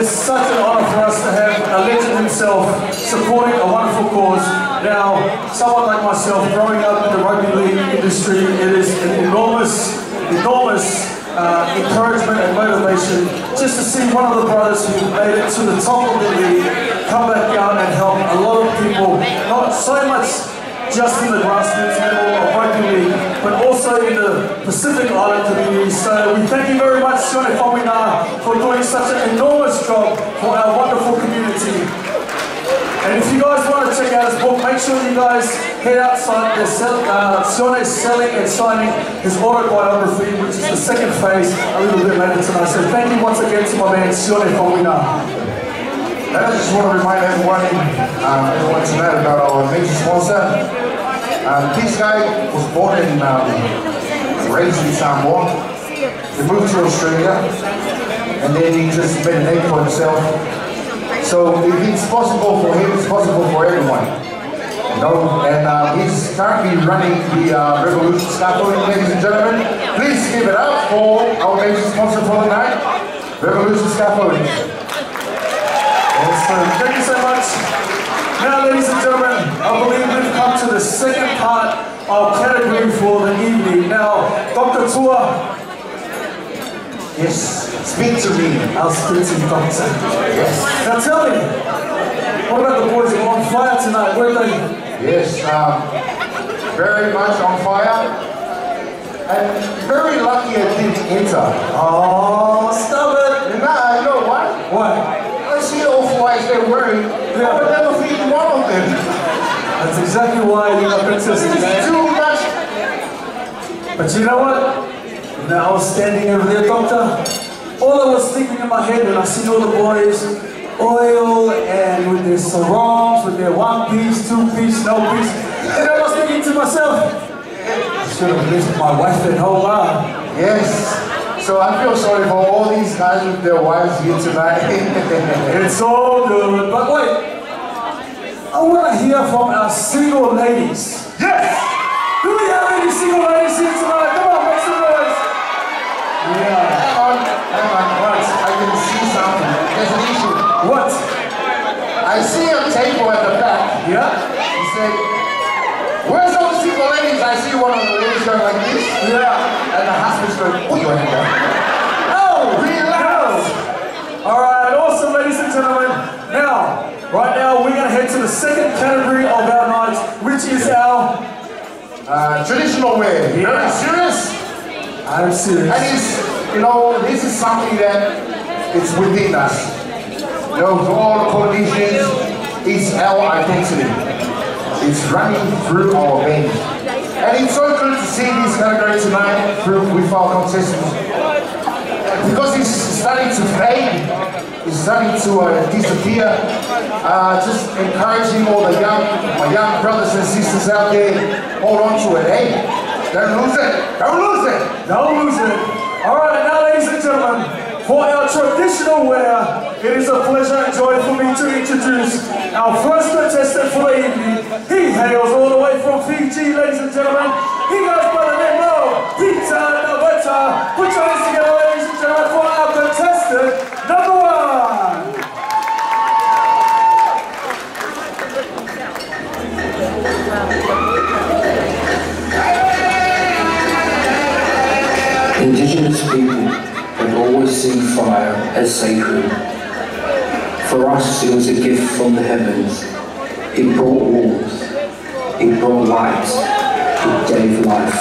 is such an honor for us to have a legend himself supporting a wonderful cause. Now, someone like myself, growing up in the rugby league industry, it is an enormous encouragement and motivation just to see one of the brothers who made it to the top of the league come back out and help a lot of people, not so much just in the grassroots level of rugby league, but also in the Pacific Island community. So we thank you very much, Sione Faumuina, for doing such an enormous job for our wonderful community. And if you guys want to check out his book, make sure you guys head outside. Sione's selling and signing his autobiography, which is the second phase, a little bit later tonight. So thank you once again to my man, Sione Faumuina. And I just want to remind everyone tonight about our major sponsor. This guy was born and raised in Samoa. He moved to Australia, and then he just made a name for himself. So if it's possible for him, it's possible for everyone. You know? And he's currently running the Revolution Scaffolding, ladies and gentlemen. Please give it up for our major sponsor for the night, Revolution Scaffolding. Awesome. Thank you so much. Now, ladies and gentlemen, I believe we've come to the second part of category for the evening. Now, Dr. Tua. Yes, speak to me. I'll speak to you, Doctor. Yes. Now tell me, what about the boys who are on fire tonight? Where are they? Yes, very much on fire. And very lucky I didn't enter. Oh, stop it. Nah, you know what? What? I see all flies they're wearing. Yeah. I would never feed one of them. That's exactly why you're not contesting, man. Too much. But you know what? Now I was standing over there, Doctor. All I was thinking in my head when I seen all the boys, oil and with their sarongs, with their one piece, two piece, no piece. And I was thinking to myself, I should have left my wife at home. Yes. So I feel sorry for all these guys with their wives here tonight. It's all good. But wait, I want to hear from our single ladies. Yes! Do we have any single ladies here tonight? Come on, make some noise. Yeah. Hang on, what? I can see something. There's an issue. What? I see a table at the back. Yeah? He said, where's all the single ladies? I see one of the ladies going like this. Yeah. And the husband's going, put your hand down. Oh, relax. All right, awesome, ladies and gentlemen. Now, right now, we're going to head to the second category of our night, which is our traditional wear. Yeah. Very serious. I'm serious. And it's, you know, this is something that it's within us. You know, for all the Polynesians, it's our identity. It's running through our veins. And it's so good to see this category tonight with our contestants. Because it's starting to fade, it's starting to disappear. Just encouraging all the my young brothers and sisters out there, hold on to it, hey? Don't lose it, don't lose it! Don't lose it. All right, now ladies and gentlemen, for our traditional wear, it is a pleasure and joy for me to introduce our first contestant for the evening. He hails all the way from Fiji, ladies and gentlemen. He goes by the name of Peter Naveta. Put your hands together, ladies and gentlemen, for our contestant number one. Indigenous people have always seen fire as sacred. For us, it was a gift from the heavens. It brought warmth, it brought light, it gave life.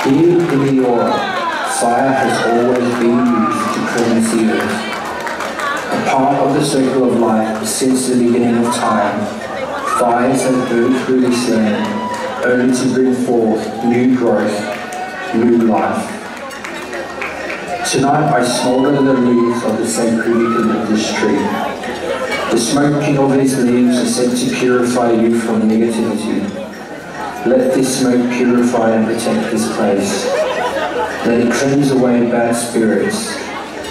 Here in the Eora, fire has always been used to cleanse the earth. A part of the circle of life since the beginning of time, fires have burned through this land, only to bring forth new growth, new life. Tonight I smolder the leaves of the sacred eucalyptus tree. The smoking of these leaves is said to purify you from negativity. Let this smoke purify and protect this place. Let it cleanse away bad spirits,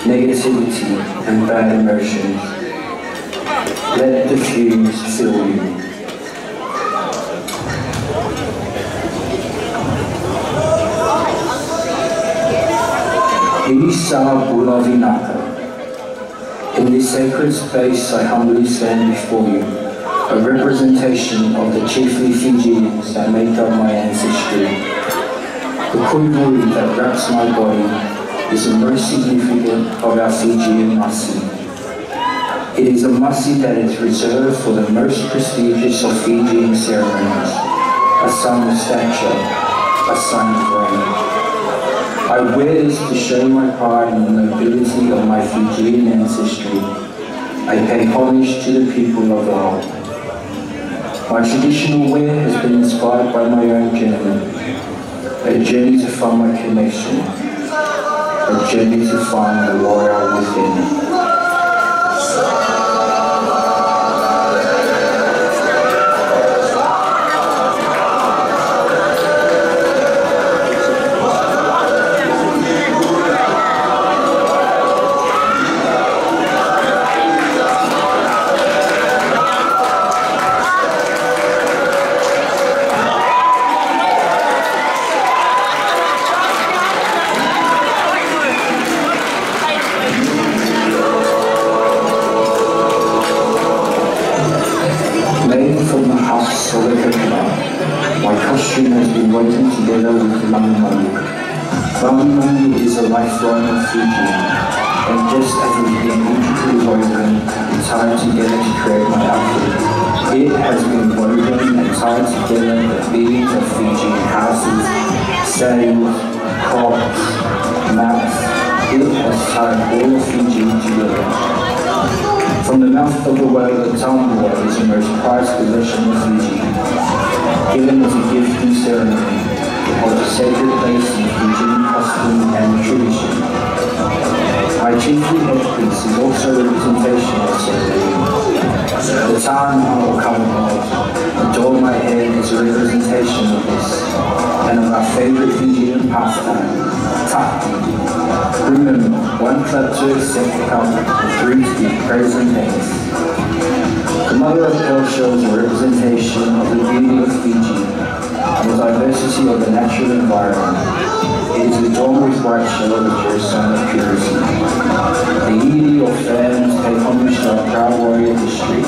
negativity and bad emotions. Let the fumes fill you. Isa Bulavinaka, In this sacred space I humbly stand before you, a representation of the chiefly Fijians that make up my ancestry. The kuivui that wraps my body is the most significant of our Fijian masi. It is a masi that is reserved for the most prestigious of Fijian ceremonies, a sun of stature, a sun of rain. I wear this to show my pride in the nobility of my Fijian ancestry. I pay homage to the people of Lao. My traditional wear has been inspired by my own journey, a journey to find my connection, a journey to find the warrior within. My costume has been woven together with Lamimani. Lamimani is a lifeline of Fiji, and just as it's been intricately woven and tied together to create my outfit, it has been woven and tied together with beads of Fijian houses, sails, crops, maps. It has tied all of Fiji together. From the mouth of the whale, the tambua is the most prized possession of Fiji, given as a gift in ceremony, or a sacred place in Fijian custom and tradition. My chiefly headpiece is also a representation of ceremony. The tana or kamamoe, adorn my head is a representation of this, and of our favourite Fijian pastime, taki. Remember, one clap to accept the cup, and three to give praise and thanks. The mother of pearl shows a representation of the beauty of Fiji and the diversity of the natural environment. It is adorned with white shell, which is a sign of purity. The Iri or fans pay homage to our proud warrior history.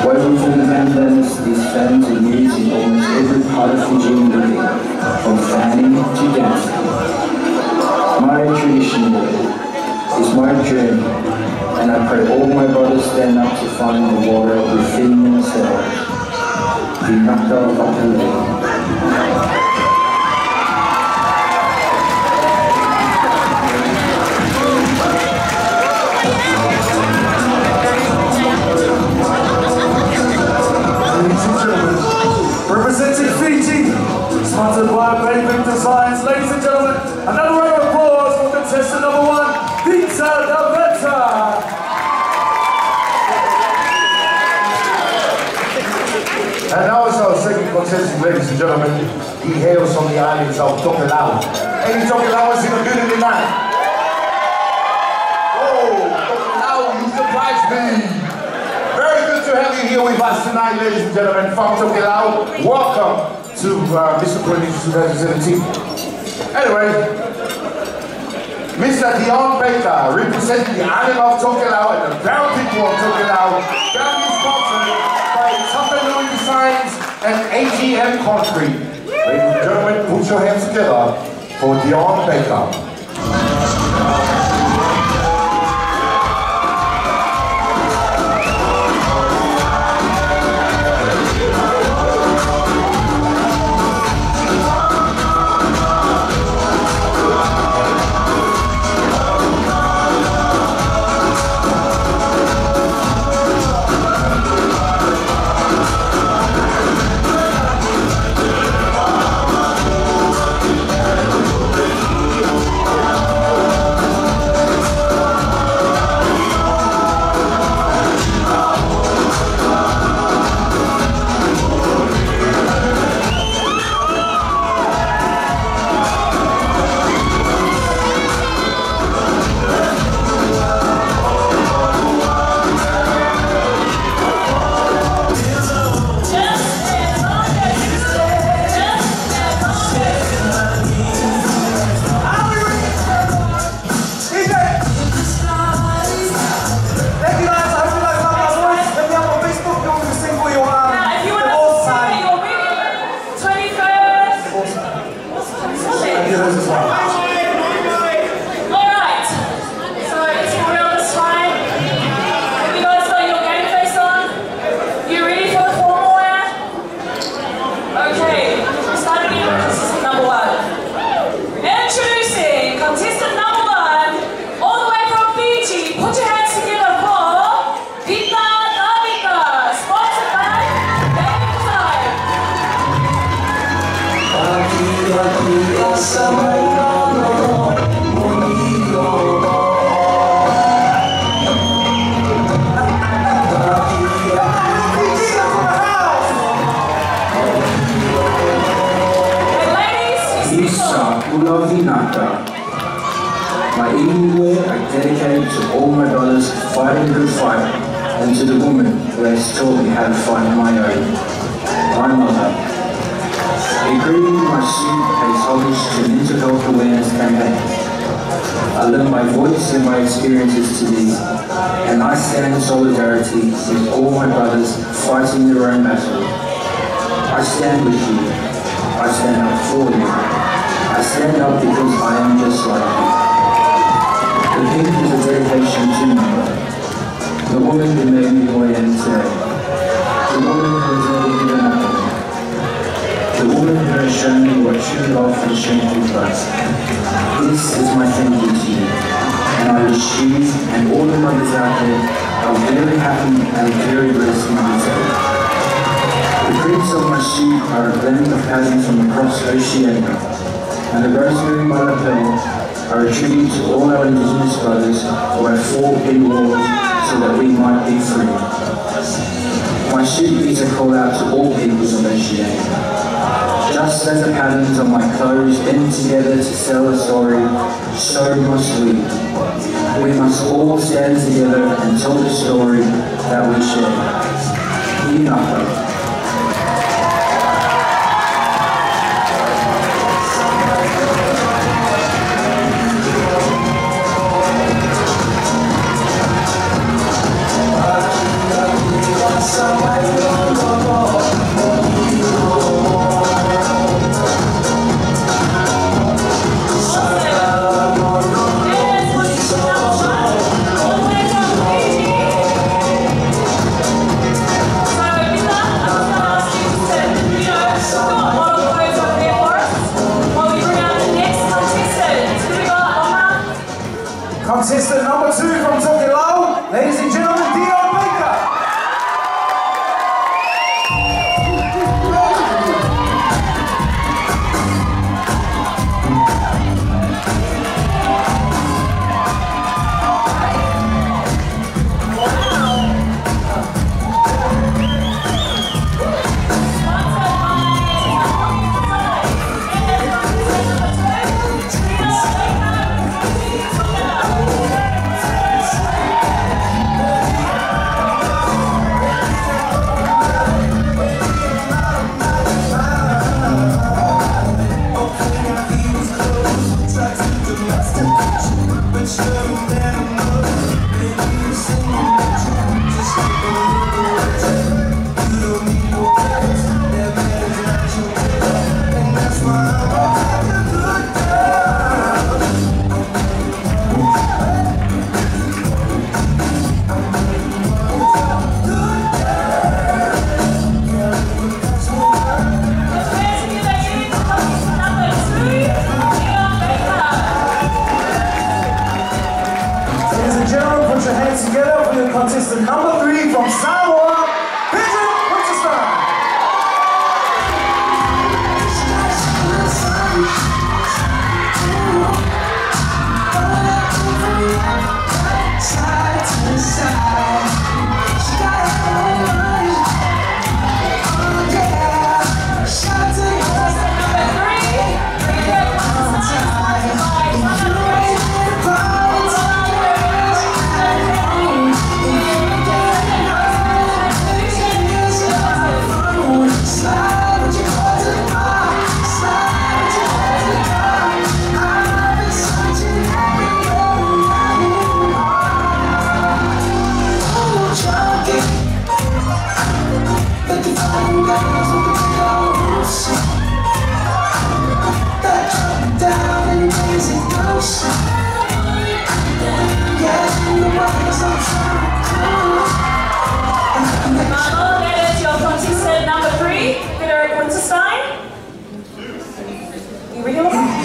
Woven from the bandanas, these fans are used in almost every part of Fijian living, from fanning to dancing. My tradition is my journey, and I pray all my brothers stand up to find the water within themselves. Vinaka Vakale. Representing Fiji, sponsored by Paving Designs. Ladies and gentlemen, another round of applause for contestant number 1, Vita Daveta. And now is our second contestant, ladies and gentlemen. He hails from the islands of Tokelau. Any Tokelauers in the building tonight? Oh, Tokelau, you surprised me. Very good to have you here with us tonight, ladies and gentlemen, from Tokelau. Welcome to Mr. Polynesia 2017. Anyway, Mr. Dion Baker, representing the island of Tokelau and the brown people of Tokelau, proudly sponsored by Tapanui Designs and AGM Concrete. Ladies and gentlemen, put your hands together for Dion Baker. Hinata. My evening wear I dedicate to all my brothers fighting the good fight, and to the woman who has taught me how to fight my own, my mother. A greeting in my suit pays homage to mental health awareness campaigns. I lend my voice and my experiences to these, and I stand in solidarity with all my brothers fighting their own battle. I stand with you. I stand up for you. I stand up because I am just like you. The pink is a dedication to my mother, the woman who made me who I am today, the woman who has never given up on me, the woman who has shown me what true love and shameful trust. This is my thank you to you, and I wish you and all the mothers out there are very happy and very blessed Mother's Day. The prints of my shoe are a blend of patterns from across Oceania, and the rosemary by lapel are a tribute to all our Indigenous brothers who have fought in wars so that we might be free. My shoe is a call out to all peoples of Oceania. Just as the patterns on my clothes bend together to tell a story, so must we. We must all stand together and tell the story that we share. Hinata. Contestant number 2 from Tokelau, ladies and gentlemen, Dion Baker. Together for the contestant number 3 from Samoa, Peter Winchester.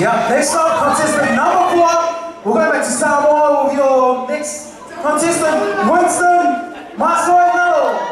Yeah, next up, contestant number 4. We're going back to Samoa with your next contestant, Winston Masoinalo.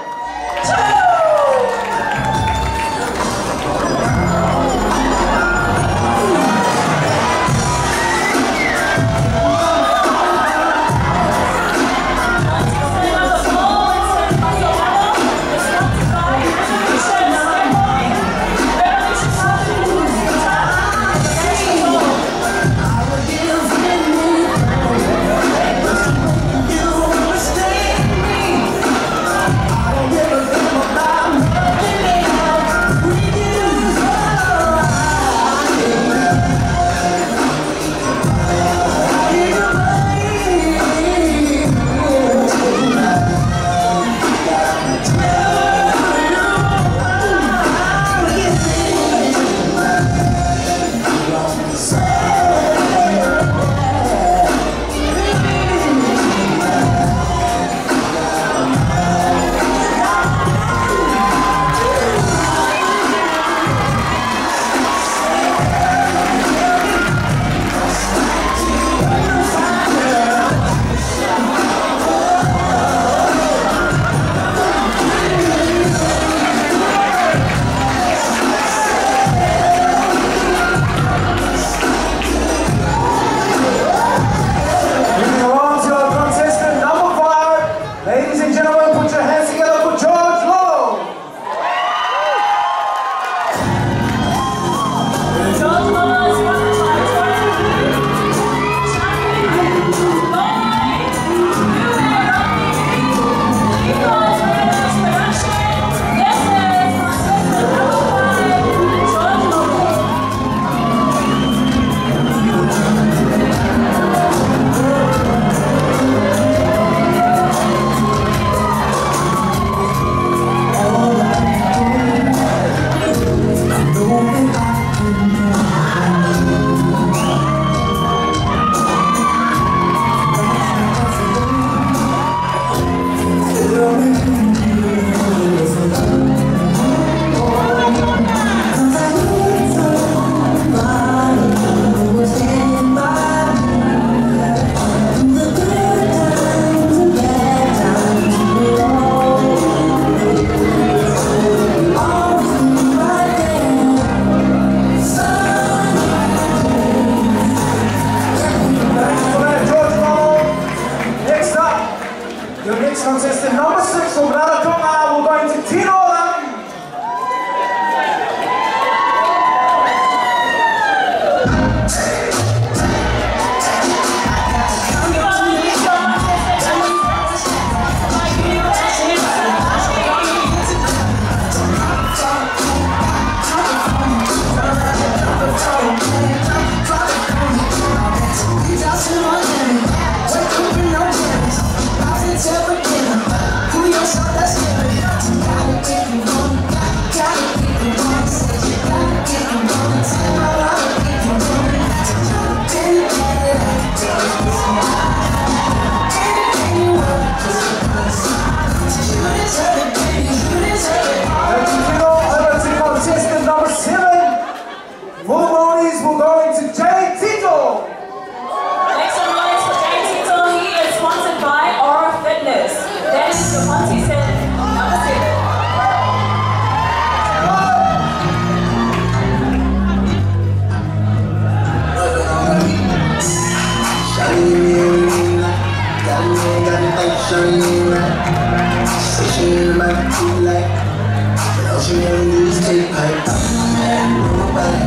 never lose, take pipe. I'm nobody.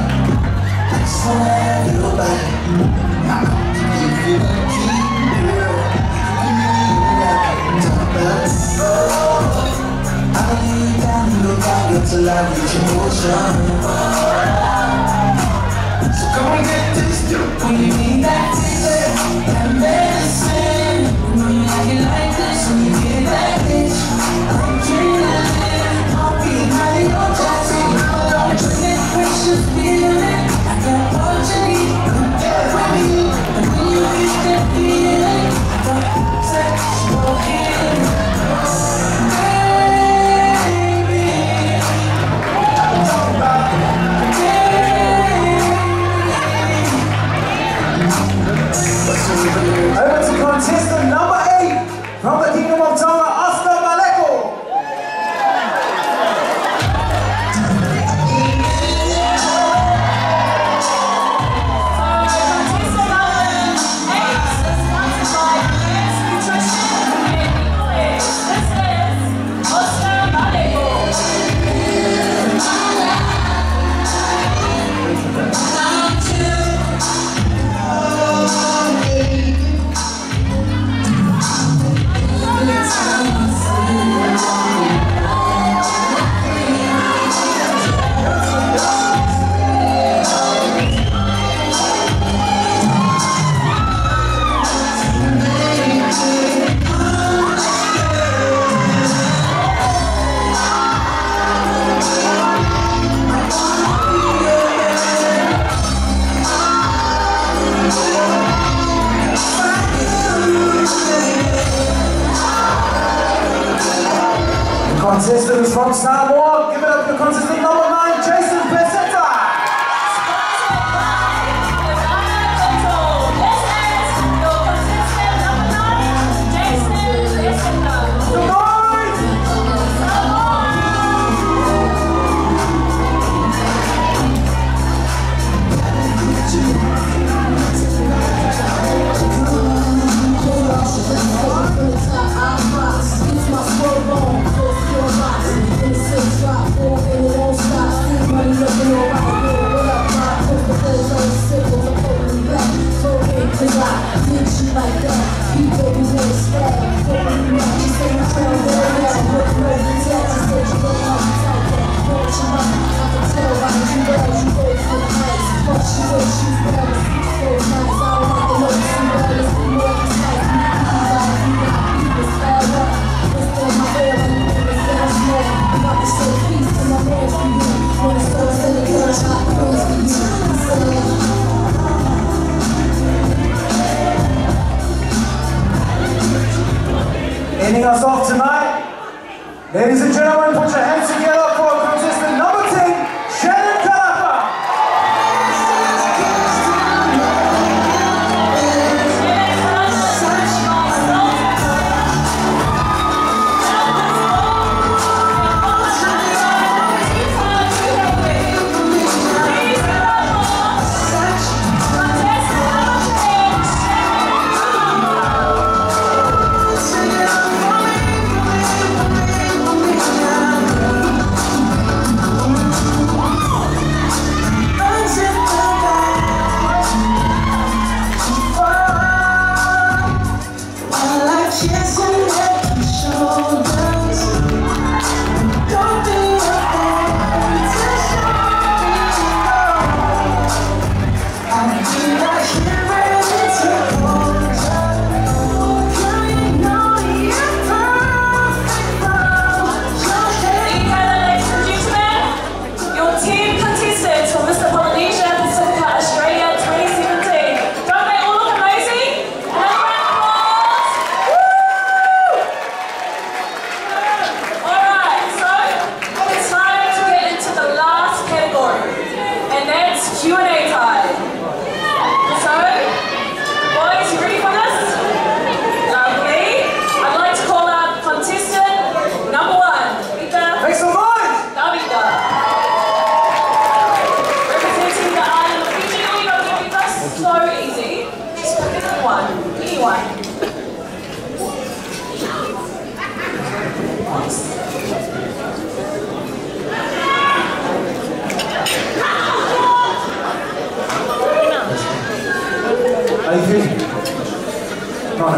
I just wanna have your body. If you don't keep girl, give me talk about it. I'll lay you down and look out until I reach emotion. So come and get this dope when you need that ticket, that medicine. When you like it like this, when you get that bitch, I'm dreaming. I'll be high in your taxi. Don't drink it, precious feeling. I got what you need, come get with me. And when you get that feeling, I got sexual healing. Over to contestant number 8 from the Kingdom of Tonga, Oscar Maleko. Contestant is from Samoa. Give it up to contestant number 9, Jason Peseta. Ending us off tonight, ladies and gentlemen, put your hands together for contestant number 10, Shannon Kalapa.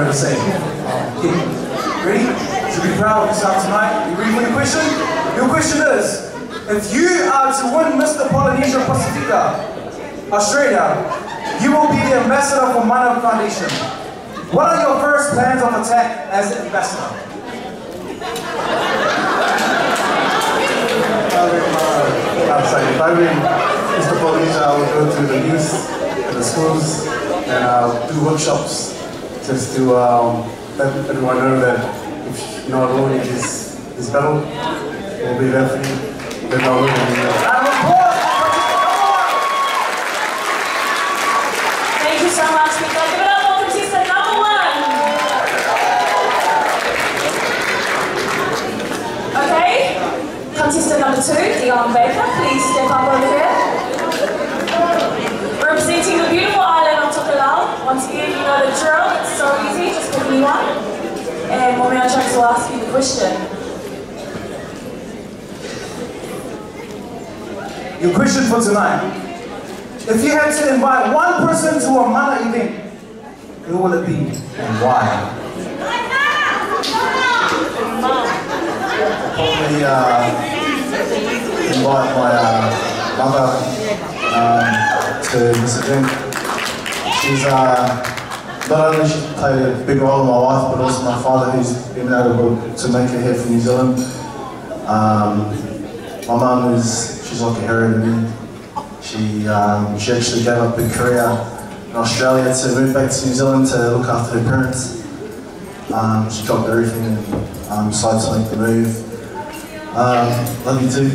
know to say. Ready? So be proud of yourself tonight. You ready for your question? Your question is, if you are to win Mr. Polynesia Pacifica Australia, you will be the ambassador for Mana Foundation. What are your first plans of attack as an ambassador? If I win Mr. Polynesia, I will go to the youth and the schools and I'll do workshops just to let everyone know that if you're not alone in this battle, we'll be there for you. Then I'll win. Thank you so much, Peter. Give it up for contestant number 1. Okay, contestant number 2, Dion Baker, please step up over here. Representing the beautiful island of Tokelau. Once again, you know the drill, it's so easy, just pick me one. And Momia Jax will ask you the question. Your question for tonight. If you had to invite one person to a Mana event, who will it be and why? Probably invite my mother to this event. She's not only she played a big role in my life, but also my father, who's been able to make it here for New Zealand. My mum she's like a hero to me. She actually gave up her career in Australia to move back to New Zealand to look after her parents. She dropped everything and decided to make the move. Love you too.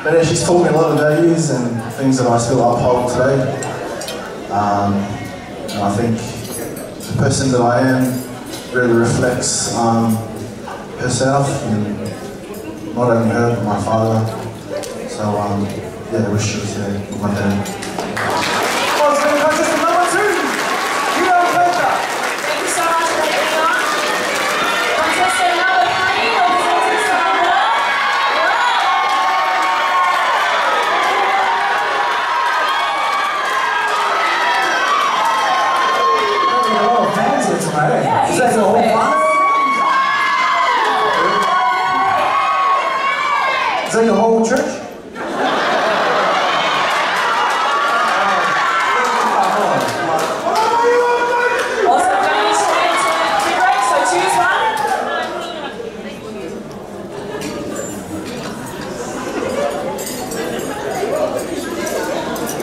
But yeah, she's taught me a lot of values and things that I still uphold today. And I think the person that I am really reflects herself, and not only her, but my father. So yeah, I wish she was there with my dad. Contestant number 2, Dion Baker. Thank you so much, Dion. Contestant number 3, representing Samoa. A lot of fans here tonight, eh? Yeah, Is that your whole he's family? Is that your whole church? Also going straight to the break, so choose one.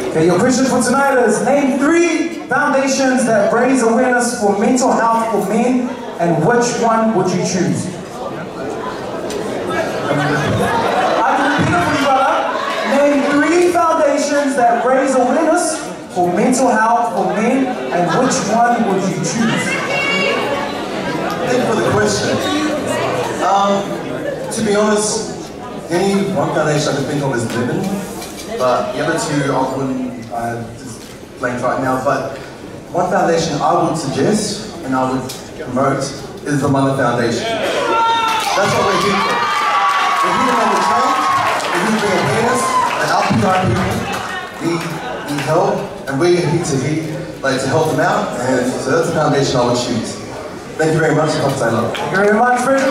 Okay, your question for tonight is, name 3 foundations that raise awareness for mental health for men, and which one would you choose? I can repeat it for you, brother. Name 3 foundations that raise awareness for mental health for men, and which one would you choose? Thank you for the question. To be honest, the only one foundation I can think of is Living, but the other 2 I wouldn't just blank right now. But one foundation I would suggest and I would promote is the Mana Foundation. That's what we're here for. We're here to make a change. We're here to bring awareness and help people. We need help, and we're here to help them out. And so that's the foundation I would choose. Thank you very much. Come say love. Thank you very much, Brendan.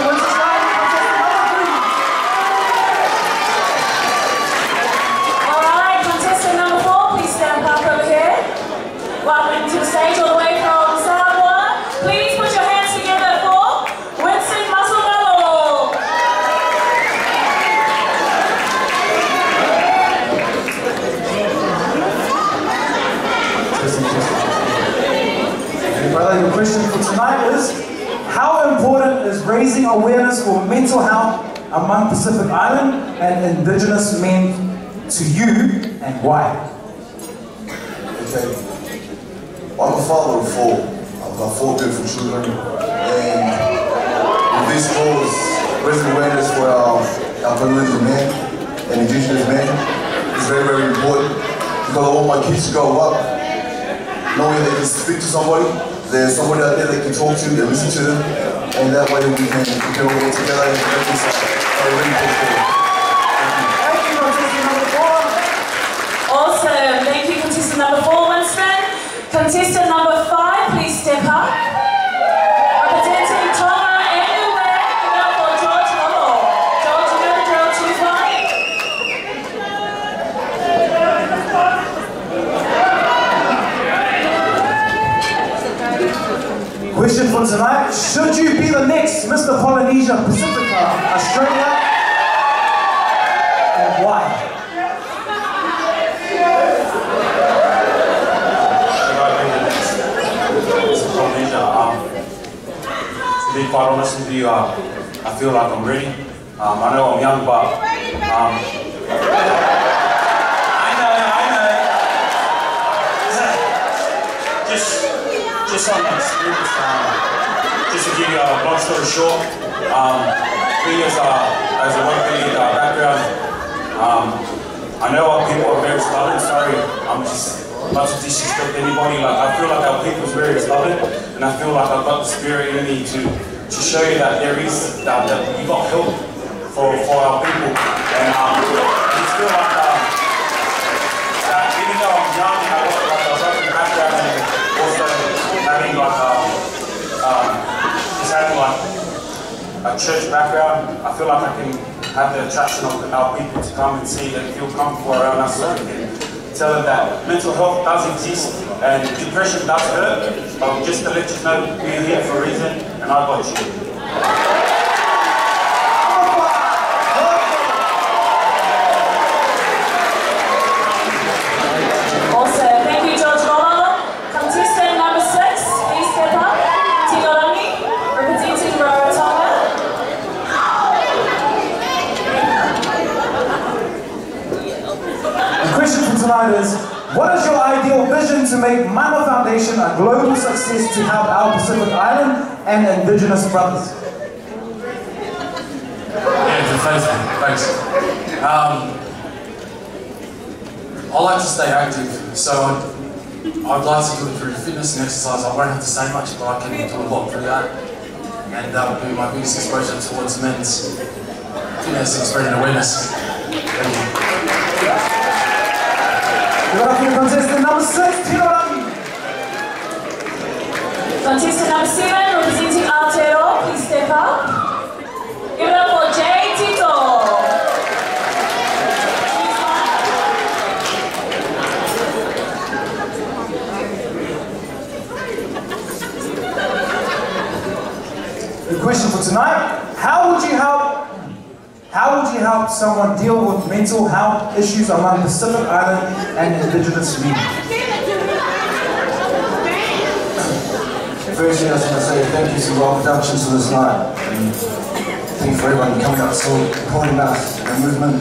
Alright, contestant number 4, please stand up over here. Welcome to the stage all the way from Samoa. Please put your hands together for Winston Masumalo. Hey brother, your question for tonight is, how important is raising awareness for mental health among Pacific Island and Indigenous men to you, and why? Okay. I'm a father of 4. I've got 4 beautiful children, and with this cause, raising awareness for our Polynesian men and Indigenous men is very, very important, because I want my kids to grow up knowing they can speak to somebody, there's somebody out there they can talk to, they listen to them, and that way we can all work together and make this a really good thing. Thank you, contestant number 4. Awesome. Thank you, contestant number 4, Winston. Contestant number 5. Polynesia, Pacifica, Australia, and why? Polynesia. To be quite honest with you, I feel like I'm ready. I know I'm young, but I know. Just on my experience, just to give you a long story short, 3 years as a work lead background, I know our people are very stubborn. Sorry, I'm just not to disrespect anybody. Like, I feel like our people is very stubborn, and I feel like I've got the spirit in me to show you that there is that we got help for our people, and I just feel like that even though I'm young and I've got like a working background and also having like just having like a church background, I feel like I can have the attraction of our people to come and see and feel comfortable around us, so we can tell them that mental health does exist and depression does hurt, but just to let you know we're here for a reason and I got you. Awesome. Thank you, George Lolo. Contestant number 6, please step up. Tigorangi, representing Rarotonga. The question for tonight is, what is your ideal vision to make Mama Foundation a global success to help our Pacific Island and Indigenous brothers? Yeah, thanks. I like to stay active, so I'd like to do it through fitness and exercise. I won't have to say much, but I can do a lot through that. And that would be my biggest exposure towards men's fitness and spreading awareness. Thank you. We're up here, contestant number 6, Tigorangi. Contestant number 7, representing Aotearoa, please step up. Give it up for Jay Tito. The question for tonight, how would you help someone deal with mental health issues among Pacific Island and Indigenous communities? Firstly, I just want to say thank you to Raw Productions for this night. And thank you for everyone coming up, supporting us, the movement.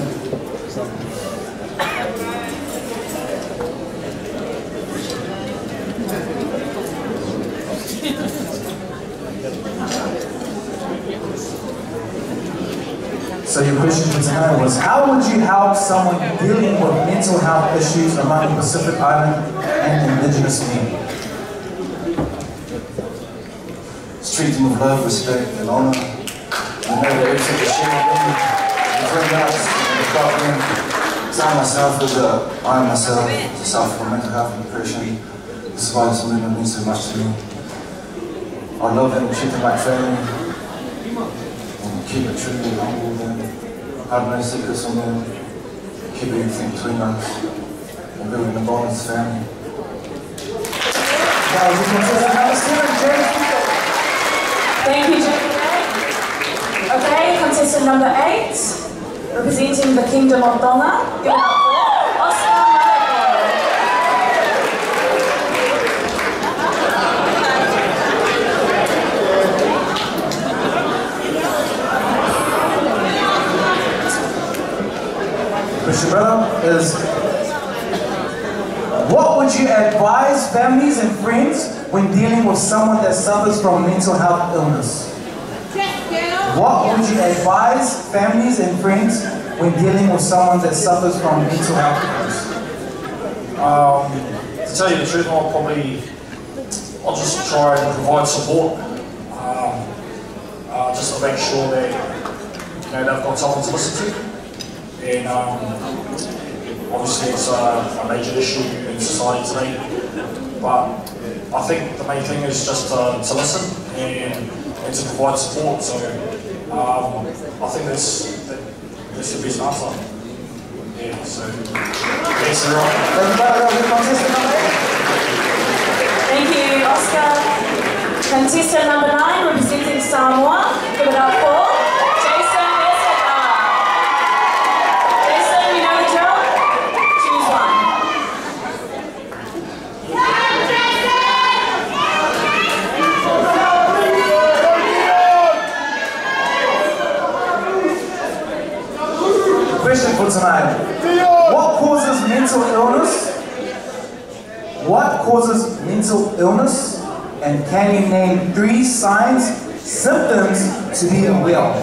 So your question for tonight was, how would you help someone dealing with mental health issues among the Pacific Island and Indigenous community? Treat them with love, respect, and honor. And know that everything is shared with them, between us, and above them. I myself suffer from mental health and depression. This is why this movement means so much to me. I love them, treat them like family, and keep it true and humble with them. Have no secrets on them, keep everything between us, and building the bond as family. Thank you, Jay. Okay, contestant number 8, representing the Kingdom of Tonga. Give it up for Oscar Question, brother, is what would you advise families and friends when dealing with someone that suffers from mental health illness? What would you advise families and friends when dealing with someone that suffers from mental health illness? To tell you the truth, I'll just try and provide support, just to make sure that they've got someone to listen to. And obviously it's a major issue in society today, but I think the main thing is just to listen and to provide support. So I think this should be an answer. Yeah, so thanks everyone. Thank you, Oscar. Contestant number 9, representing Samoa. Give it up for question for tonight. What causes mental illness? What causes mental illness? And can you name 3 signs, symptoms to be aware of?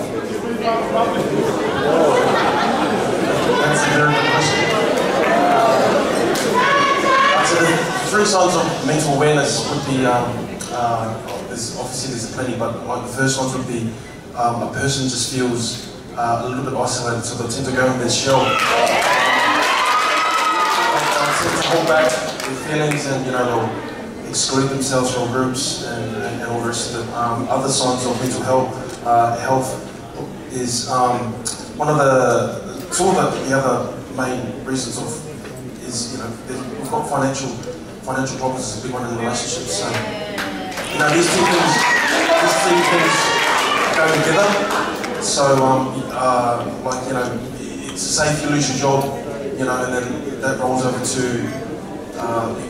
That's a very good question. So the 3 signs of mental awareness would be, there's plenty, but like the first ones would be a person just feels a little bit isolated, so they tend to go in their shell. They tend to hold back their feelings, and they'll exclude themselves from groups and all the rest of it. Other signs of mental health is one of the other main reasons of is we've got financial problems is a big one in the relationships. So these two things go together. So say if you lose your job, and then that rolls over to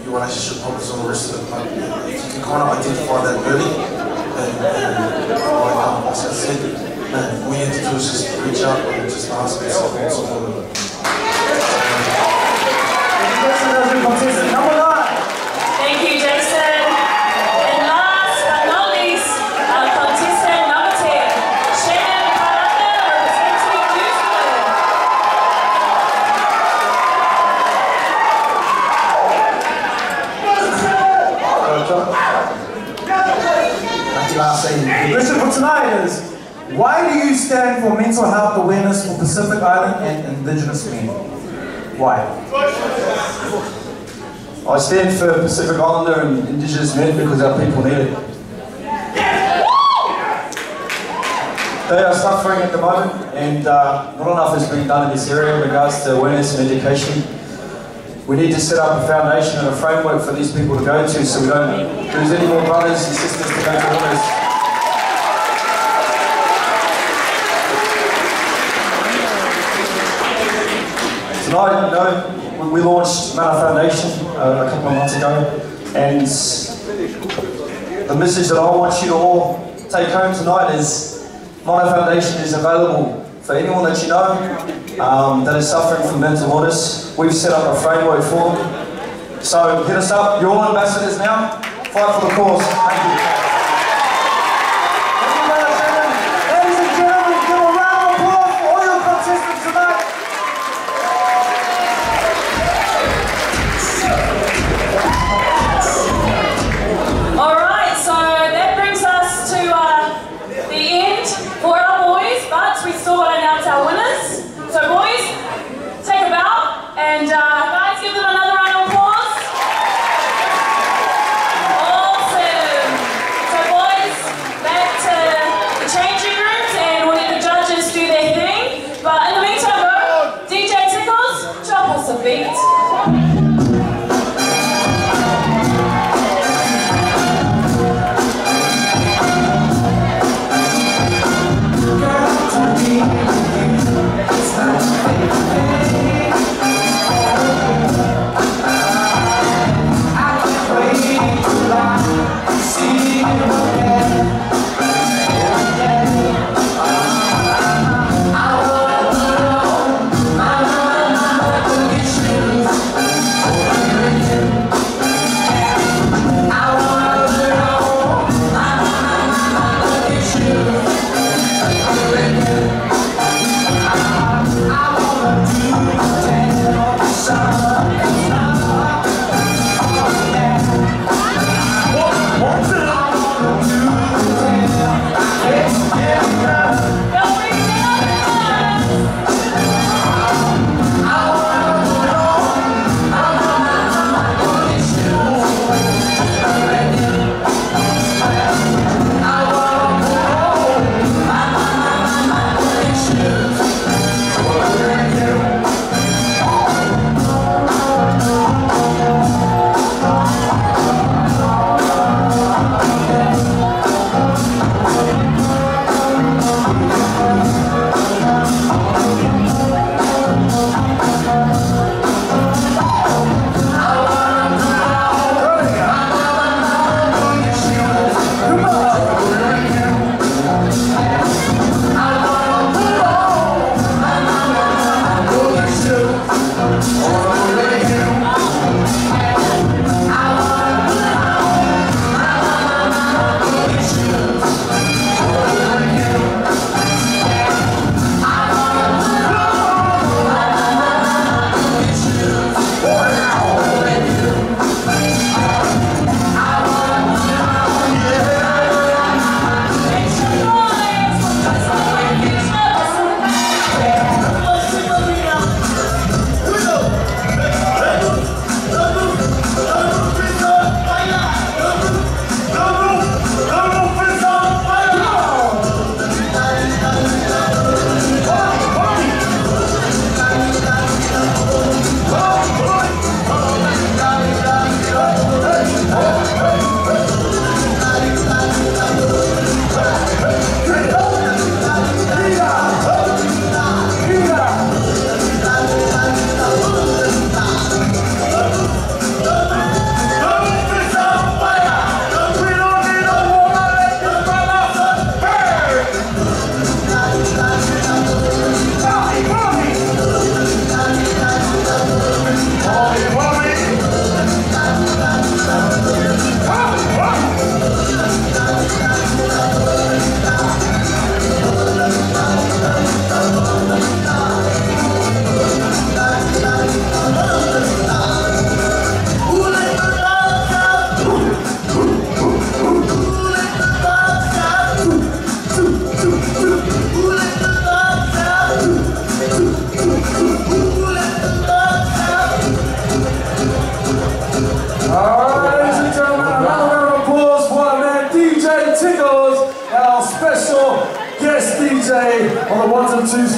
your relationship problems and the rest of it. But if you can kind of identify that early, and like I said, all you have to do is just reach out and just ask for support. Thank you, Jason. And last but not least, contestant number 10, Shannon Paraka, representing New Zealand. The question for tonight is, why do you stand for mental health awareness for Pacific Island and Indigenous men? Why? I stand for Pacific Islander and Indigenous men because our people need it. They are suffering at the moment, and not enough is being done in this area in regards to awareness and education. We need to set up a foundation and a framework for these people to go to so we don't lose any more brothers and sisters to mental illness. Tonight, we launched Mana Foundation a couple of months ago, and the message that I want you to all take home tonight is Mana Foundation is available for anyone that you know that is suffering from mental illness. We've set up a framework for them. So hit us up, you're all ambassadors now. Fight for the cause. Thank you. Ladies and gentlemen, give a round of applause for all your contestants tonight. Alright, so that brings us to the end for our boys, but we still got to announce our winners. So boys, take a bow, and guys, give them another round of applause. Awesome.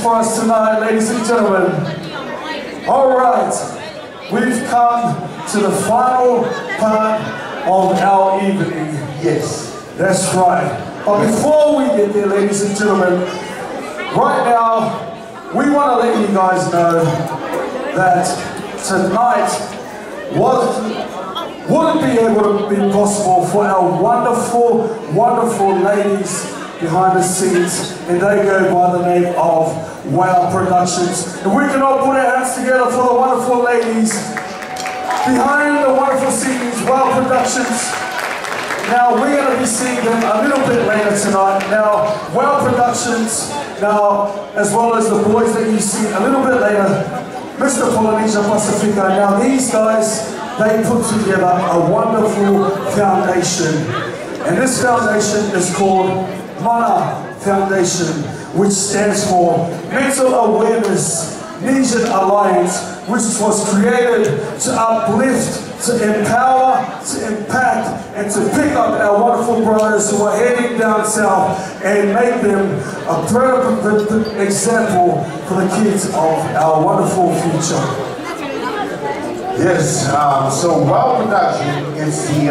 for us tonight, ladies and gentlemen. All right, we've come to the final part of our evening. Yes. That's right. But before we get there, ladies and gentlemen, right now, we want to let you guys know that tonight wouldn't be able to be possible for our wonderful, wonderful ladies behind the scenes, and they go by the name of Wow Productions. And we can all put our hands together for the wonderful ladies behind the wonderful scenes, Wow Productions. Now, we're going to be seeing them a little bit later tonight. Now, Wow Productions, now, as well as the boys that you see a little bit later, Mr. Polynesia Pacifica. Now, these guys, they put together a wonderful foundation. And this foundation is called Mana Foundation, which stands for Mental Awareness Nesian Alliance, which was created to uplift, to empower, to impact, and to pick up our wonderful brothers who are heading down south and make them a perfect example for the kids of our wonderful future. Yes, so Wow Production is the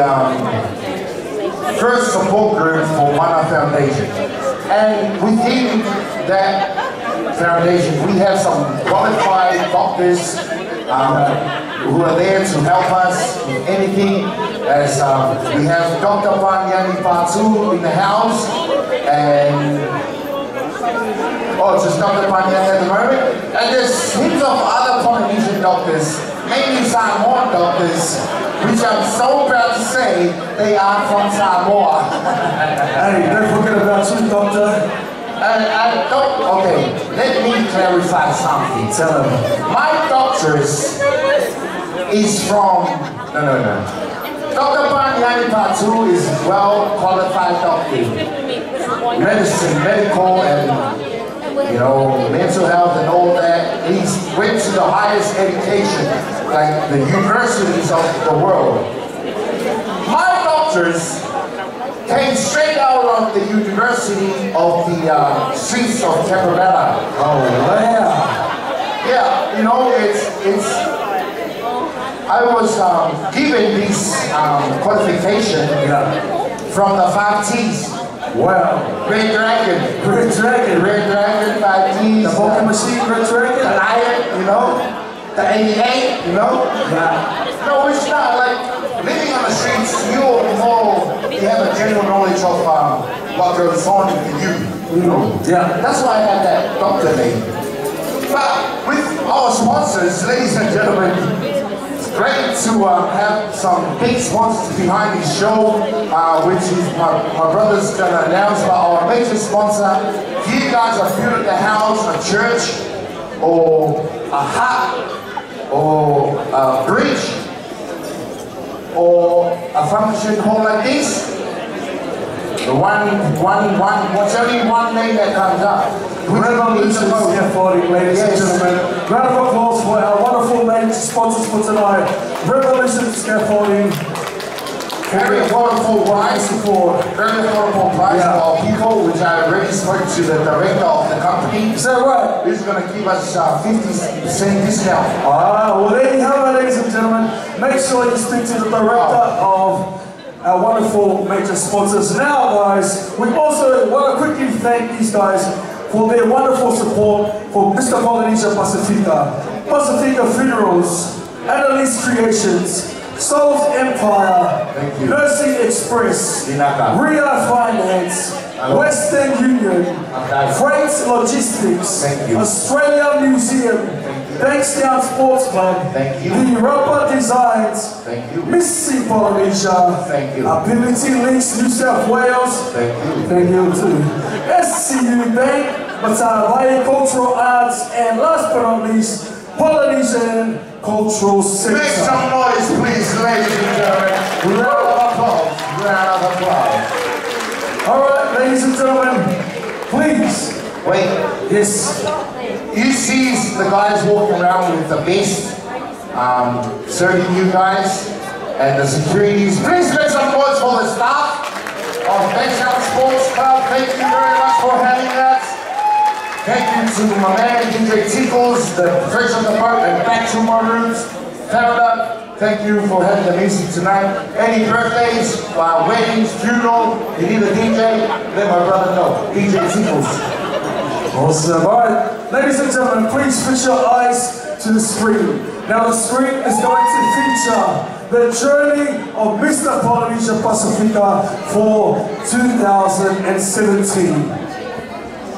first support group for Mana Foundation. And within that foundation, we have some qualified doctors who are there to help us with anything. As we have Dr. Panyani Patu in the house, and just Dr. Panyani at the moment. And there's heaps of other Polynesian doctors, mainly Samoan doctors, which I'm so proud to say they are from Samoa. Hey, don't forget about you, doctor. Okay, let me clarify something. Tell him. My doctor's is from, no. Dr. Panyani Patu is well qualified doctor. Medicine, medical, and mental health and all that. He went to the highest education, like the universities of the world. My doctors came straight out of the University of the streets of Cabramatta. Oh, wow. Yeah, it's I was given this qualification from the 5 T's. Wow. Red Dragon. Red Dragon. Red Dragon, 5 T's. The Vulcan Machine, Red Dragon. The Lion, the 88, Yeah. No, it's not like living on the streets, you have a general knowledge of what goes on in you. Yeah. That's why I had that doctor name. But with our sponsors, ladies and gentlemen, it's great to have some big sponsors behind the show, which is my brother's gonna announce about our major sponsor. If you guys are building a house, a church, or a hut, or a bridge, or a function hall like this, the what's only one name that comes up. Revolution Scaffolding, ladies and gentlemen. Round of applause for our wonderful major sponsors for tonight. Revolution Scaffolding. Very affordable price for our people, which I already spoke to the director of the company. Is that right? He's going to give us 50% discount. Well there you have it, ladies and gentlemen. Make sure you speak to the director of our wonderful major sponsors. Now guys, we also want to quickly thank these guys for their wonderful support for Mr. Polynesia Pacifica Funerals, Annalise Creations, Soul's Empire, Nursing Express, Ria Finance, Western Union, Freight Logistics, Australia Museum, Bankstown Sports Club, the Rubber Designs, Missy Polynesia, Ability Links New South Wales, thank you too, SCU Bank, Matavai Cultural Arts, and last but not least, Polynesian Cultural Center. Make some noise, please, ladies and gentlemen. Round of applause. Round of applause. All right, ladies and gentlemen, please. Wait. Yes. You see the guys walking around with the vest, serving you guys, and the securities. Please make some noise for the staff of Bankstown Sports Club. Thank you very much for having that. Thank you to my man, DJ Tickles, the Fresh on the Boat, and Back to My Roots. Canada, thank you for having the music tonight. Any birthdays, weddings, funeral, you need a DJ, let my brother know. DJ Tickles. Awesome. All right, ladies and gentlemen, please put your eyes to the screen. Now the screen is going to feature the journey of Mr. Polynesia Pacifica for 2017.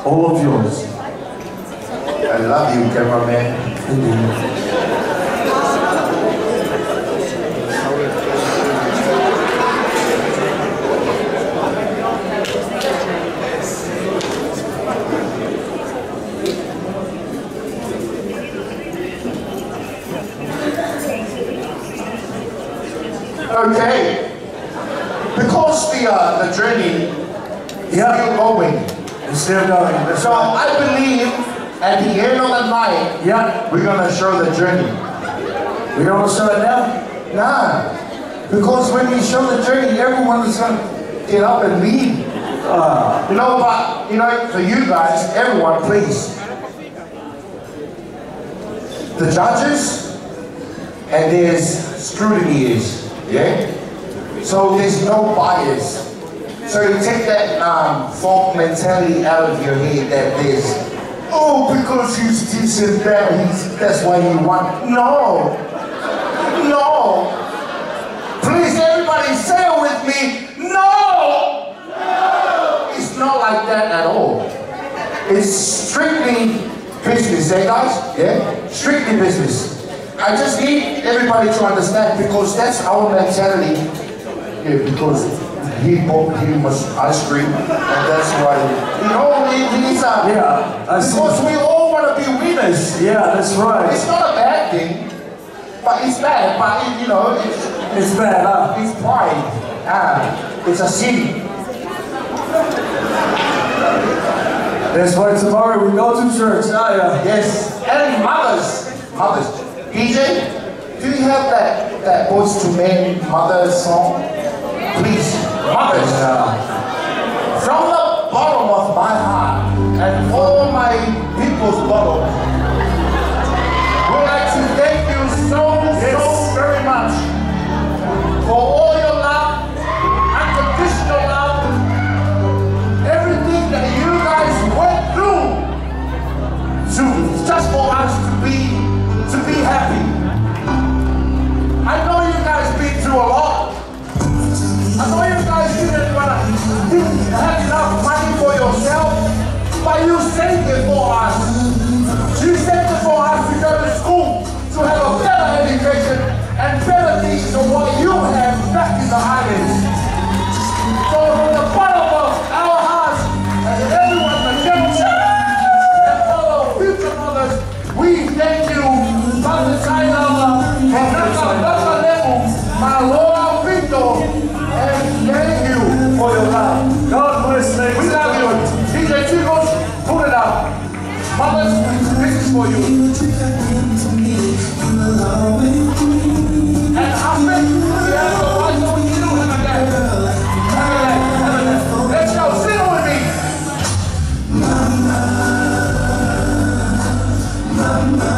All of yours. I love you, cameraman. Okay, because the journey is still going. It's still going. So I believe at the end of the night, we're gonna show the journey. We're gonna show it now? Nah, because when we show the journey, everyone is gonna get up and leave. You know, but you know, for you guys, everyone, please. The judges and there's scrutineers. Yeah? So there's no bias. So you take that folk mentality out of your head that there's, oh, because he's this and that, that's why he won. No. No. Please, everybody say it with me. No. It's not like that at all. It's strictly business, eh guys? Yeah? Strictly business. I just need everybody to understand because that's our mentality. Yeah, because he bought him ice cream and that's why, you know, these are, because we all want to be winners. Yeah, that's right. It's not a bad thing, but it's bad, but you know, it's bad, huh? It's pride. It's a sin. That's why tomorrow we go to church. Yes, and mothers. DJ, do you have that Boyz II Men mother song? Please, mothers. From the bottom of my heart and all my people's bottom, we'd like to thank you so very much for all your love, unconditional love, everything that you guys went through just for us to be happy. I know you guys been through a lot. I know you guys didn't have enough money for yourself, but you saved it for us. You saved it for us to go to school, to have a better education and better things than what you have back in the islands. So from the bottom of our hearts and everyone, the gentlemen and all our future mothers, we thank you. And thank you for your love. God bless you. We love you. DJ Tickles, put it up. Mothers, this is for you. And husband, we have a wife, so we do have a dad. Let's go, sing with me. Mama, mama.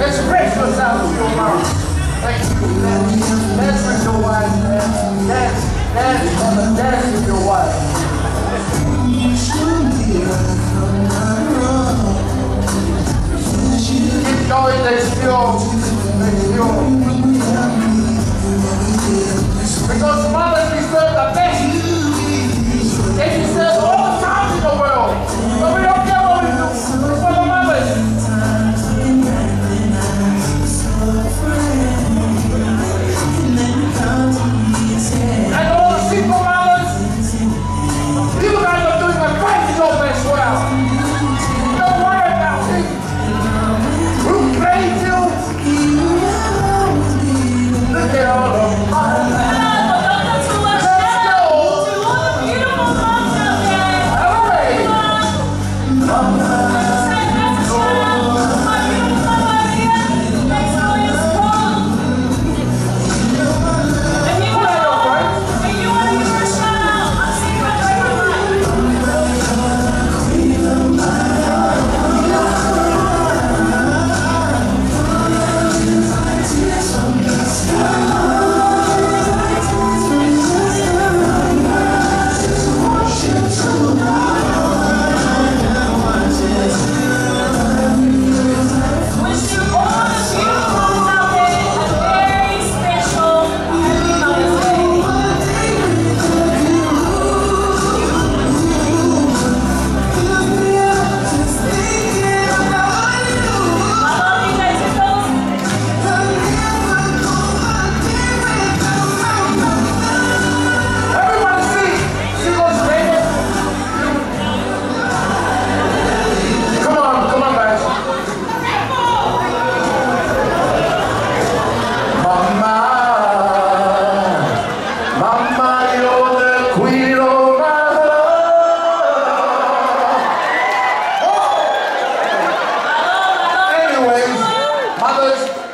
Express yourself to your mom. Thank you. Dance with your wife, man. Dance with your wife. Keep going, let's go. Because mothers deserve the best. They deserve all the time in the world. But we don't care what we do. It's for the mothers.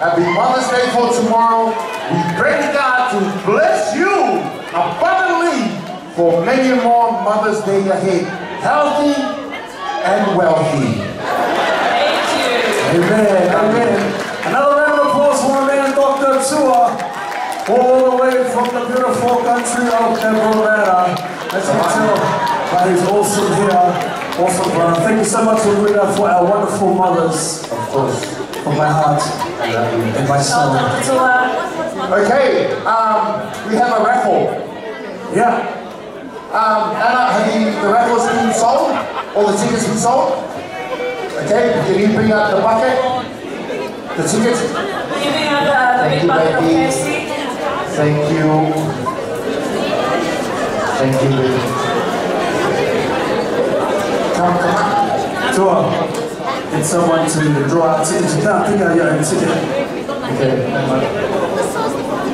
Happy Mother's Day for tomorrow. We pray to God to bless you abundantly for many more Mother's Day ahead. Healthy and wealthy. Thank you. Amen, amen. Another round of applause for my man, Dr. Tua, all the way from the beautiful country of Cabrera. As you can tell, but he's awesome here. Awesome, brother. Thank you so much for doing that for our wonderful mothers. Of course. From my heart and my soul. Okay, we have a raffle. Yeah. Anna, have the raffles been sold? All the tickets been sold? Okay, can you bring out the bucket? The tickets? Giving out the big bucket of KFC. Thank you. Thank you, baby. Come on. Tua, get someone to draw out tickets. You can't pick out your own ticket. Okay.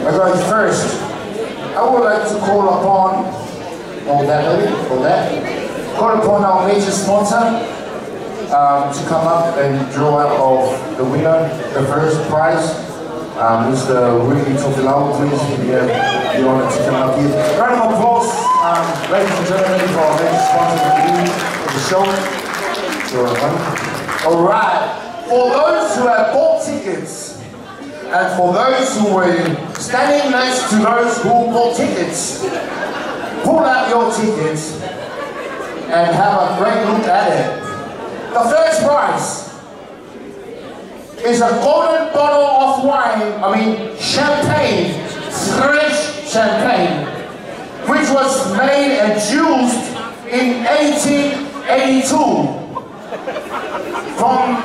Okay, first, I would like to call upon, call upon our major sponsor to come up and draw out of the winner, the first prize. Mr. Rudy Tofilau, please, if you have the honor to come up here. Round of applause, ladies and gentlemen, for our major sponsor of the show. Alright, for those who have bought tickets, and for those who were standing next to those who bought tickets, pull out your tickets and have a great look at it. The first prize is a golden bottle of wine, champagne, fresh champagne, which was made and used in 1882 from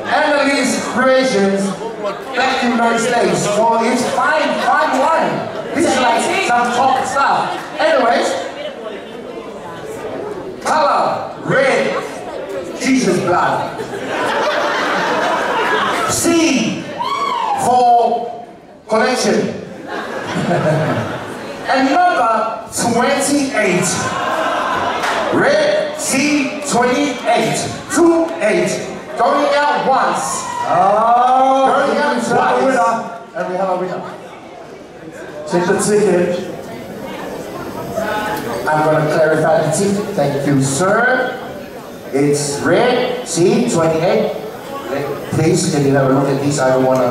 Annalise Creations back in those days. So it's fine wine. This is like some top stuff. Anyways, color, red, Jesus blood. C for collection. And number 28. Red C28. 28. Going out once. Going out twice. And we have a winner. Check the ticket. I'm going to clarify the ticket. Thank you, sir. It's red C28. Please, can you have a look at these? I don't want to.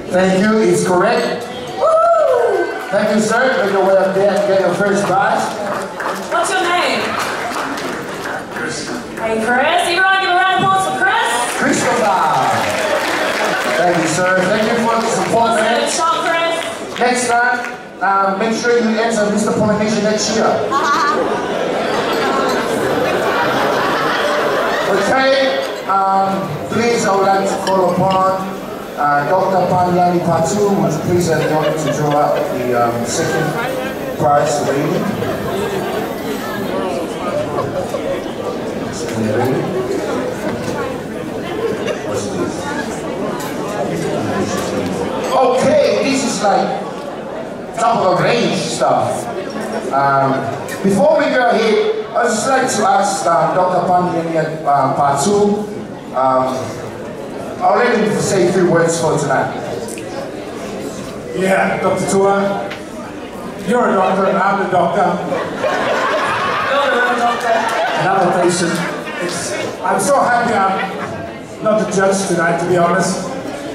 Thank you, it's correct. Woo! Thank you, sir. Make your way up there and get your first prize. What's your name? Hey, Chris. Everyone give a round of applause for Chris. Christopher. Thank you, sir. Thank you for the support, man. Shot, Chris. Next time, make sure you enter Mr. Polynesia next year. Okay, please, I would like to call upon Dr. Panyani Patu, would you please have the honor to draw out the second prize lady. Okay, this is like top of the range stuff. Before we go ahead, I'd just like to ask Dr. Panyani Patu, I'll let him say a few words for tonight. Yeah, Dr. Tua, you're a doctor and I'm the doctor. You're the real doctor. And I'm a patient. I'm so happy I'm not the judge tonight, to be honest.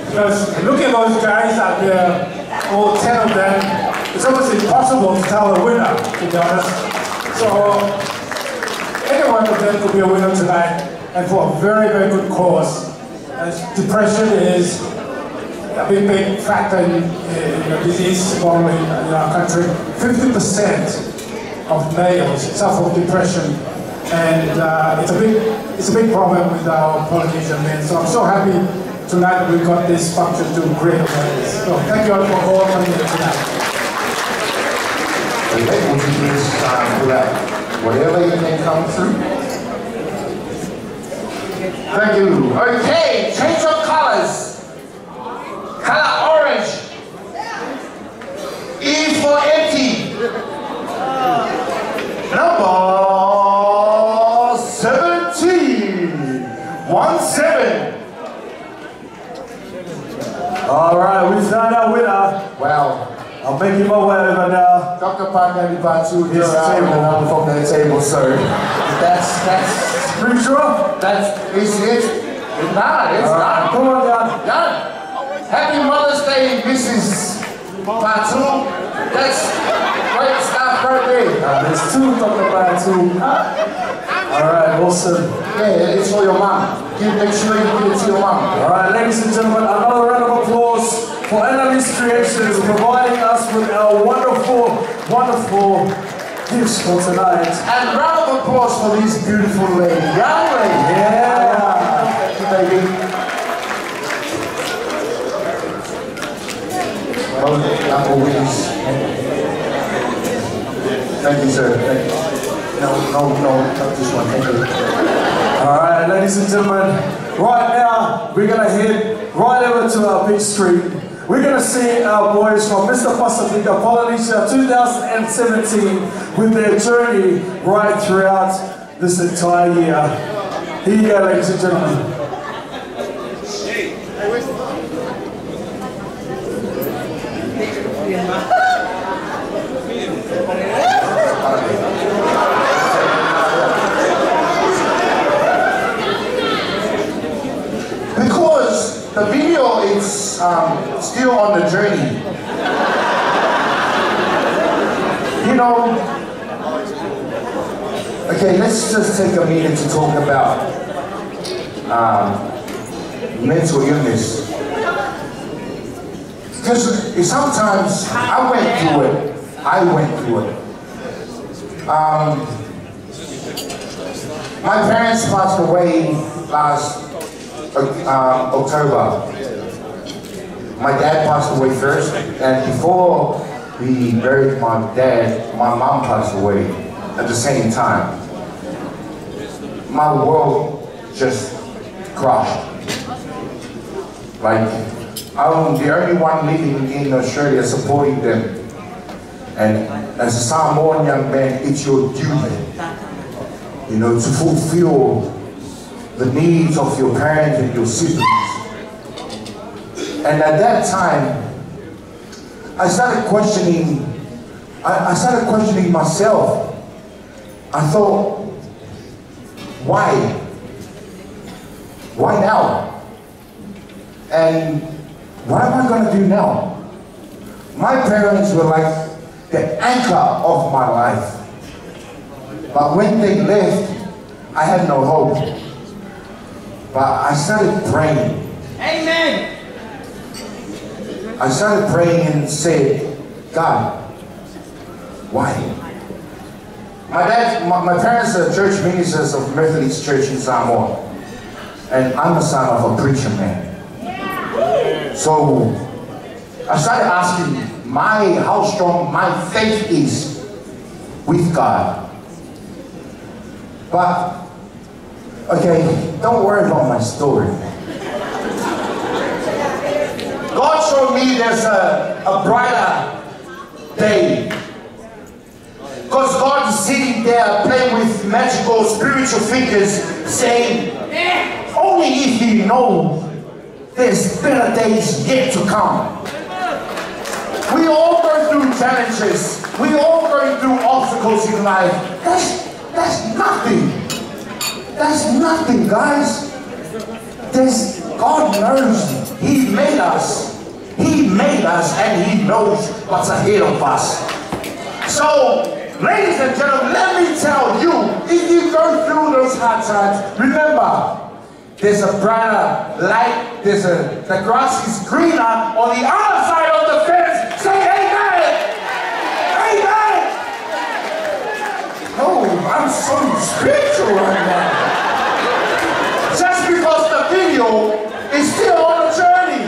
Because look at those guys out there, all 10 of them, it's almost impossible to tell a winner, to be honest. So, any one of them could be a winner tonight, and for a very, very good cause. As depression is a big factor in the disease problem in our country. 50% of males suffer from depression, and it's a big problem with our Polynesian men. So I'm so happy tonight that we got this function to great awareness. So thank you all for all coming here tonight. Okay, would you please pull out whatever you can come through? Thank you. Okay, change of colors. Color orange. E for empty. Number 17. 17. All right, we found our winner. Wow. I'm making my way over now. Dr. Pandani Batu, Here's the table. from the table, sir. That's Pretty sure? is it? It's not, it's not. Come on, Jan. Jan, happy Mother's Day, Mrs. Batu. That's great stuff right there. There's two Dr. Batu. All right, awesome. Yeah, it's for your mom. Make sure you give it to your mom. All right, ladies and gentlemen, another round of applause for Annalise Creations providing us with our wonderful, wonderful gifts for tonight. And round of applause for this beautiful lady. Young lady. Yeah. Thank you, baby. Thank you, sir. Thank you. No, not this one. Thank you. All right, ladies and gentlemen, right now we're gonna head right over to our big screen. We're gonna see our boys from Mr. Pacifica Polynesia 2017 with their journey right throughout this entire year. Here you go, ladies and gentlemen. Because the video is still on the journey. You know, okay, let's just take a minute to talk about mental illness. Because sometimes I went through it. My parents passed away last October. My dad passed away first, and before we buried my dad, my mom passed away at the same time. My world just crashed. Like, I'm the only one living in Australia supporting them. And as a Samoan young man, it's your duty, you know, to fulfill the needs of your parents and your siblings. And at that time, I started questioning myself. I thought, why? Why now? And what am I going to do now? My parents were like the anchor of my life. But when they left, I had no hope. But I started praying. Amen. I started praying and said, God, why? My parents are church ministers of Methodist Church in Samoa. And I'm the son of a preacher man. So I started asking how strong my faith is with God. But, okay, don't worry about my story. God showed me there's a brighter day. Because God is sitting there playing with magical spiritual figures saying, only if He knows there's better days yet to come. We all go through challenges. We all go through obstacles in life. That's nothing. That's nothing, guys. God knows. He made us. He made us and He knows what's ahead of us. So, ladies and gentlemen, let me tell you, if you go through those hard times, remember, there's a brighter light. The grass is greener on the other side of the fence. Say amen! Amen! Oh, I'm so spiritual right now. Just because the video is still on the journey.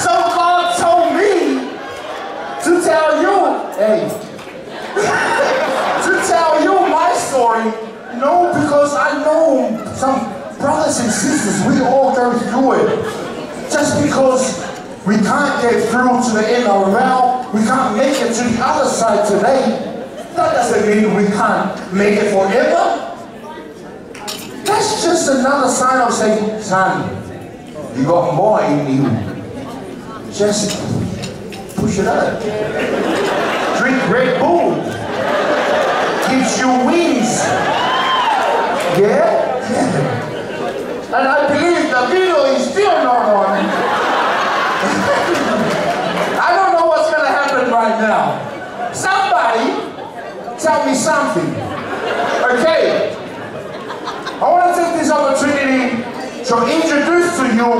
So God told me to tell you, hey, to tell you my story. No, because I know some brothers and sisters, we all go through it. Just because we can't get through to the end of the round, we can't make it to the other side today, that doesn't mean we can't make it forever. That's just just another sign of saying, son, you got more in you. Just push it up. Drink Red Bull. Gives you wings. Yeah? And I believe the video is still not on. I don't know what's going to happen right now. Somebody tell me something. Okay? I want to take this opportunity to introduce to you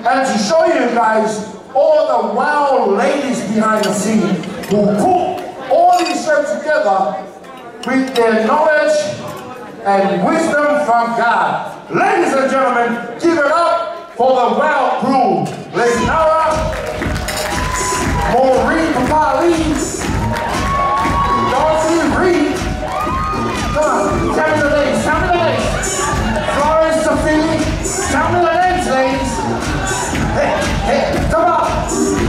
and to show you guys all the wild ladies behind the scene who put all these shows together with their knowledge and wisdom from God. Ladies and gentlemen, give it up for the wild crew. Lady Nara, Maureen Papali, Dorothy Reed. Come on, tell me the names, tell me the names. Florence Sophie, tell me the names, ladies. Hey, come on.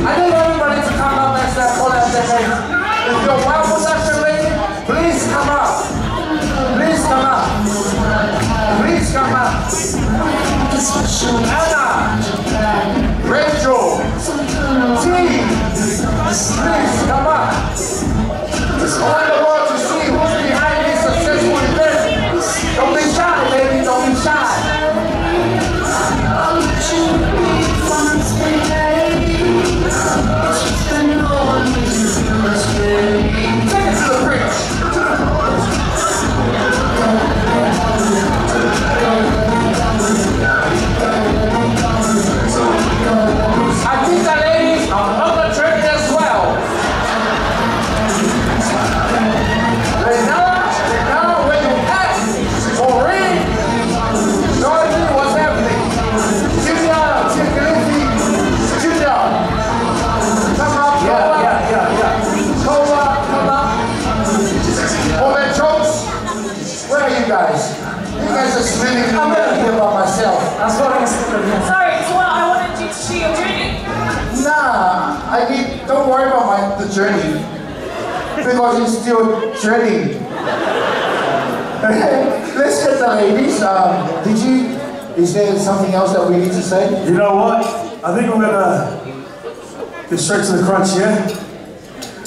I need everybody to come up and start calling out their names. If you're a wild production lady, please come up. Please come up. Please come up. Anna, Rachel, T, please come up. I want the world to see who's behind this successful event. Don't be shy, baby, don't be shy. Take it to the bridge. I think the ladies are on the journey as well. Now, when you ask for ring, Dorothy, what's happening? Julia, Julia. Come up, come up. Woman Jokes, where are you guys? You guys are screaming. I'm gonna hear about myself. That's what I'm saying. Sorry, so I wanted you to see your journey. Nah, don't worry about the journey. Because it's still journey. Let's get the ladies. Is there something else that we need to say? You know what? I think we're gonna get straight to the crunch here.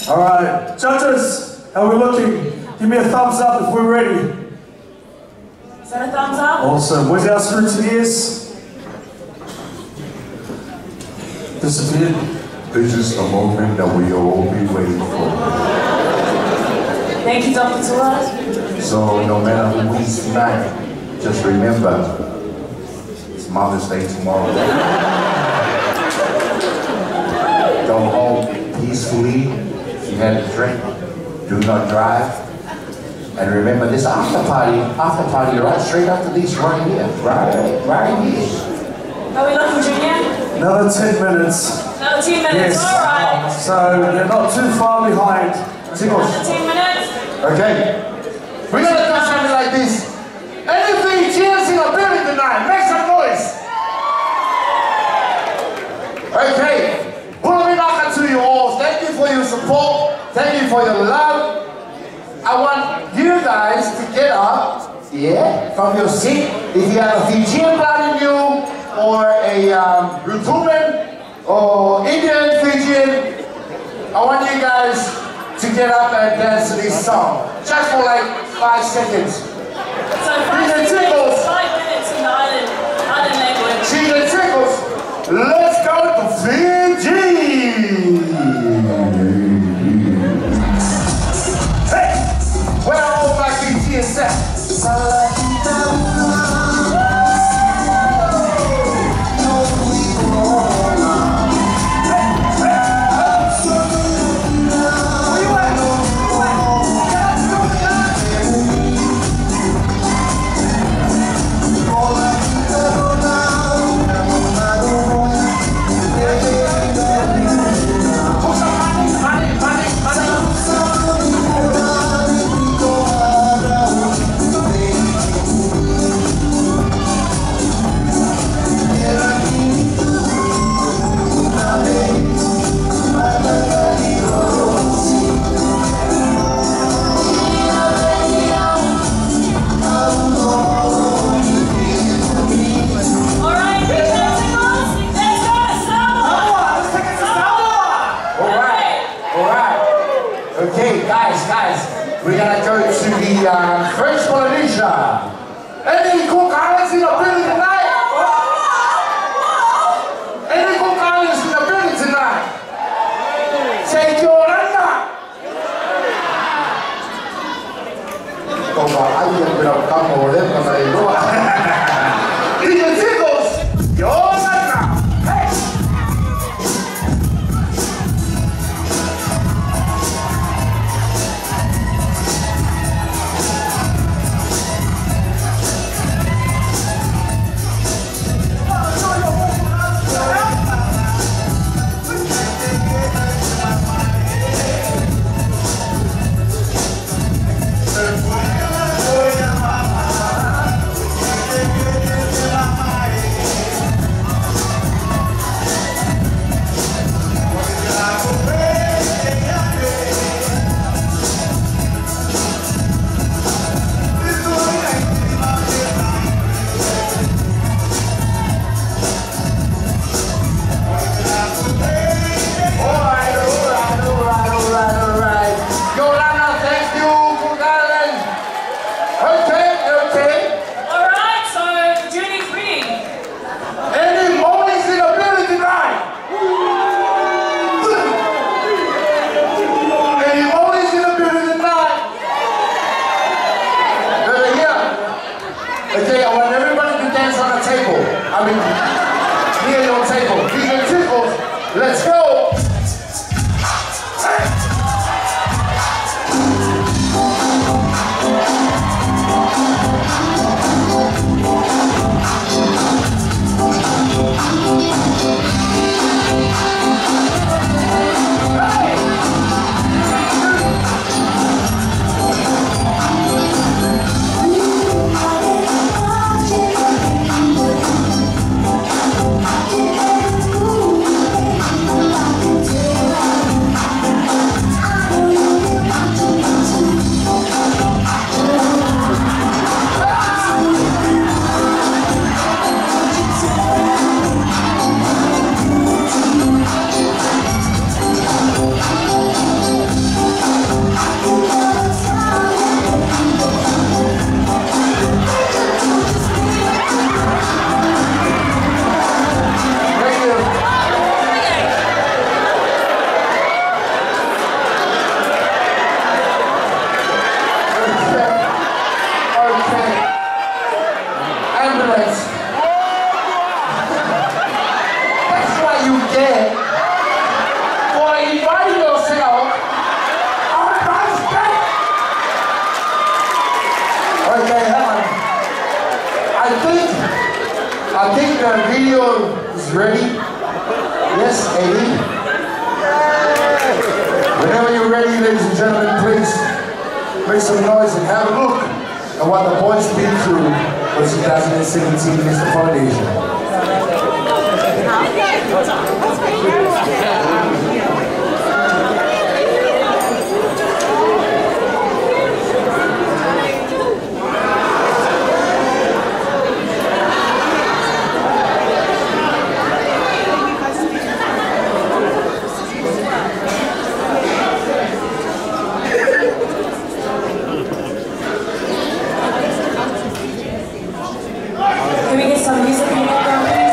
All right, judges, how are we looking? Give me a thumbs up if we're ready. Is that a thumbs up? Awesome. Where's our scrutineers? Disappeared. This is the moment that we all been waiting for. Thank you, Dr. Tua. So no matter who wins tonight, just remember, it's Mother's Day tomorrow. Go home peacefully. If you had a drink, do not drive. And remember this after party right straight after this right here. Right here. Are we looking, Junior? Another 10 minutes. Another 10 minutes, Yes. alright. So they're not too far behind. Another 10 minutes. Okay. We're gonna do something like this. Anything cheers in the building tonight, make some noise. Okay. Pulaminaka to you all. Thank you for your support. Thank you for your love. I want you guys to get up, from your seat. If you have a Fijian blood in you, or a Rutuman, or Indian Fijian, I want you guys to get up and dance to this song. Just for like 5 seconds. So 5 minutes in the island language. See the trickles. Let's go to Fiji. Hey, where are all my Fijians at? Islands in the building tonight? Any Cook Islands in the building tonight? Say Yolanda. Como alguien pero campo moderno me dijo. Y los chicos, Yolanda. Hey. Let's go! I think the video is ready. Yes, Eddie. Whenever you're ready, ladies and gentlemen, please make some noise and have a look at what the boys been through for 2017 Mr. Foundation. Can we get some music in the background, please?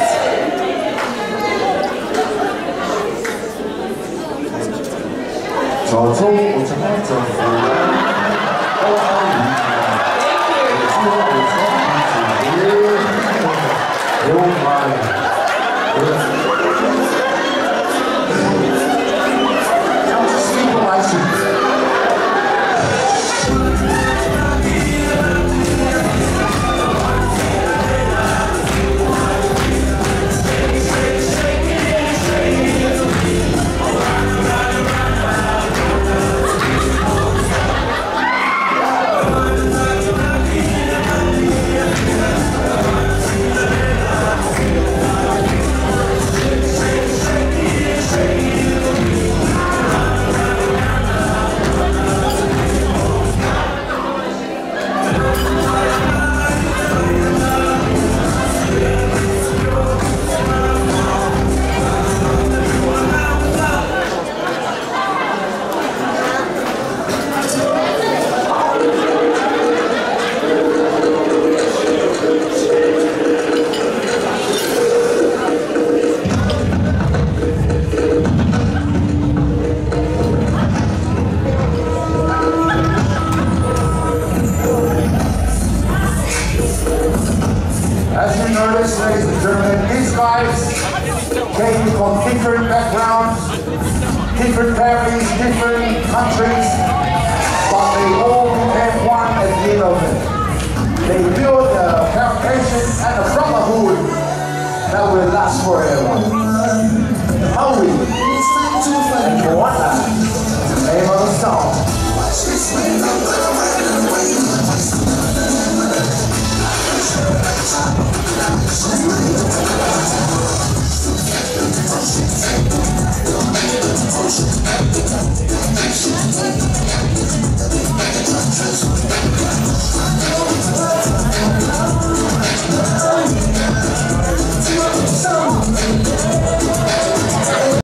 tribes came from different backgrounds, different families, different countries, but they all became one at the end of it. They built a foundation and a brotherhood that will last forever. Maui and Moana, the name of the song.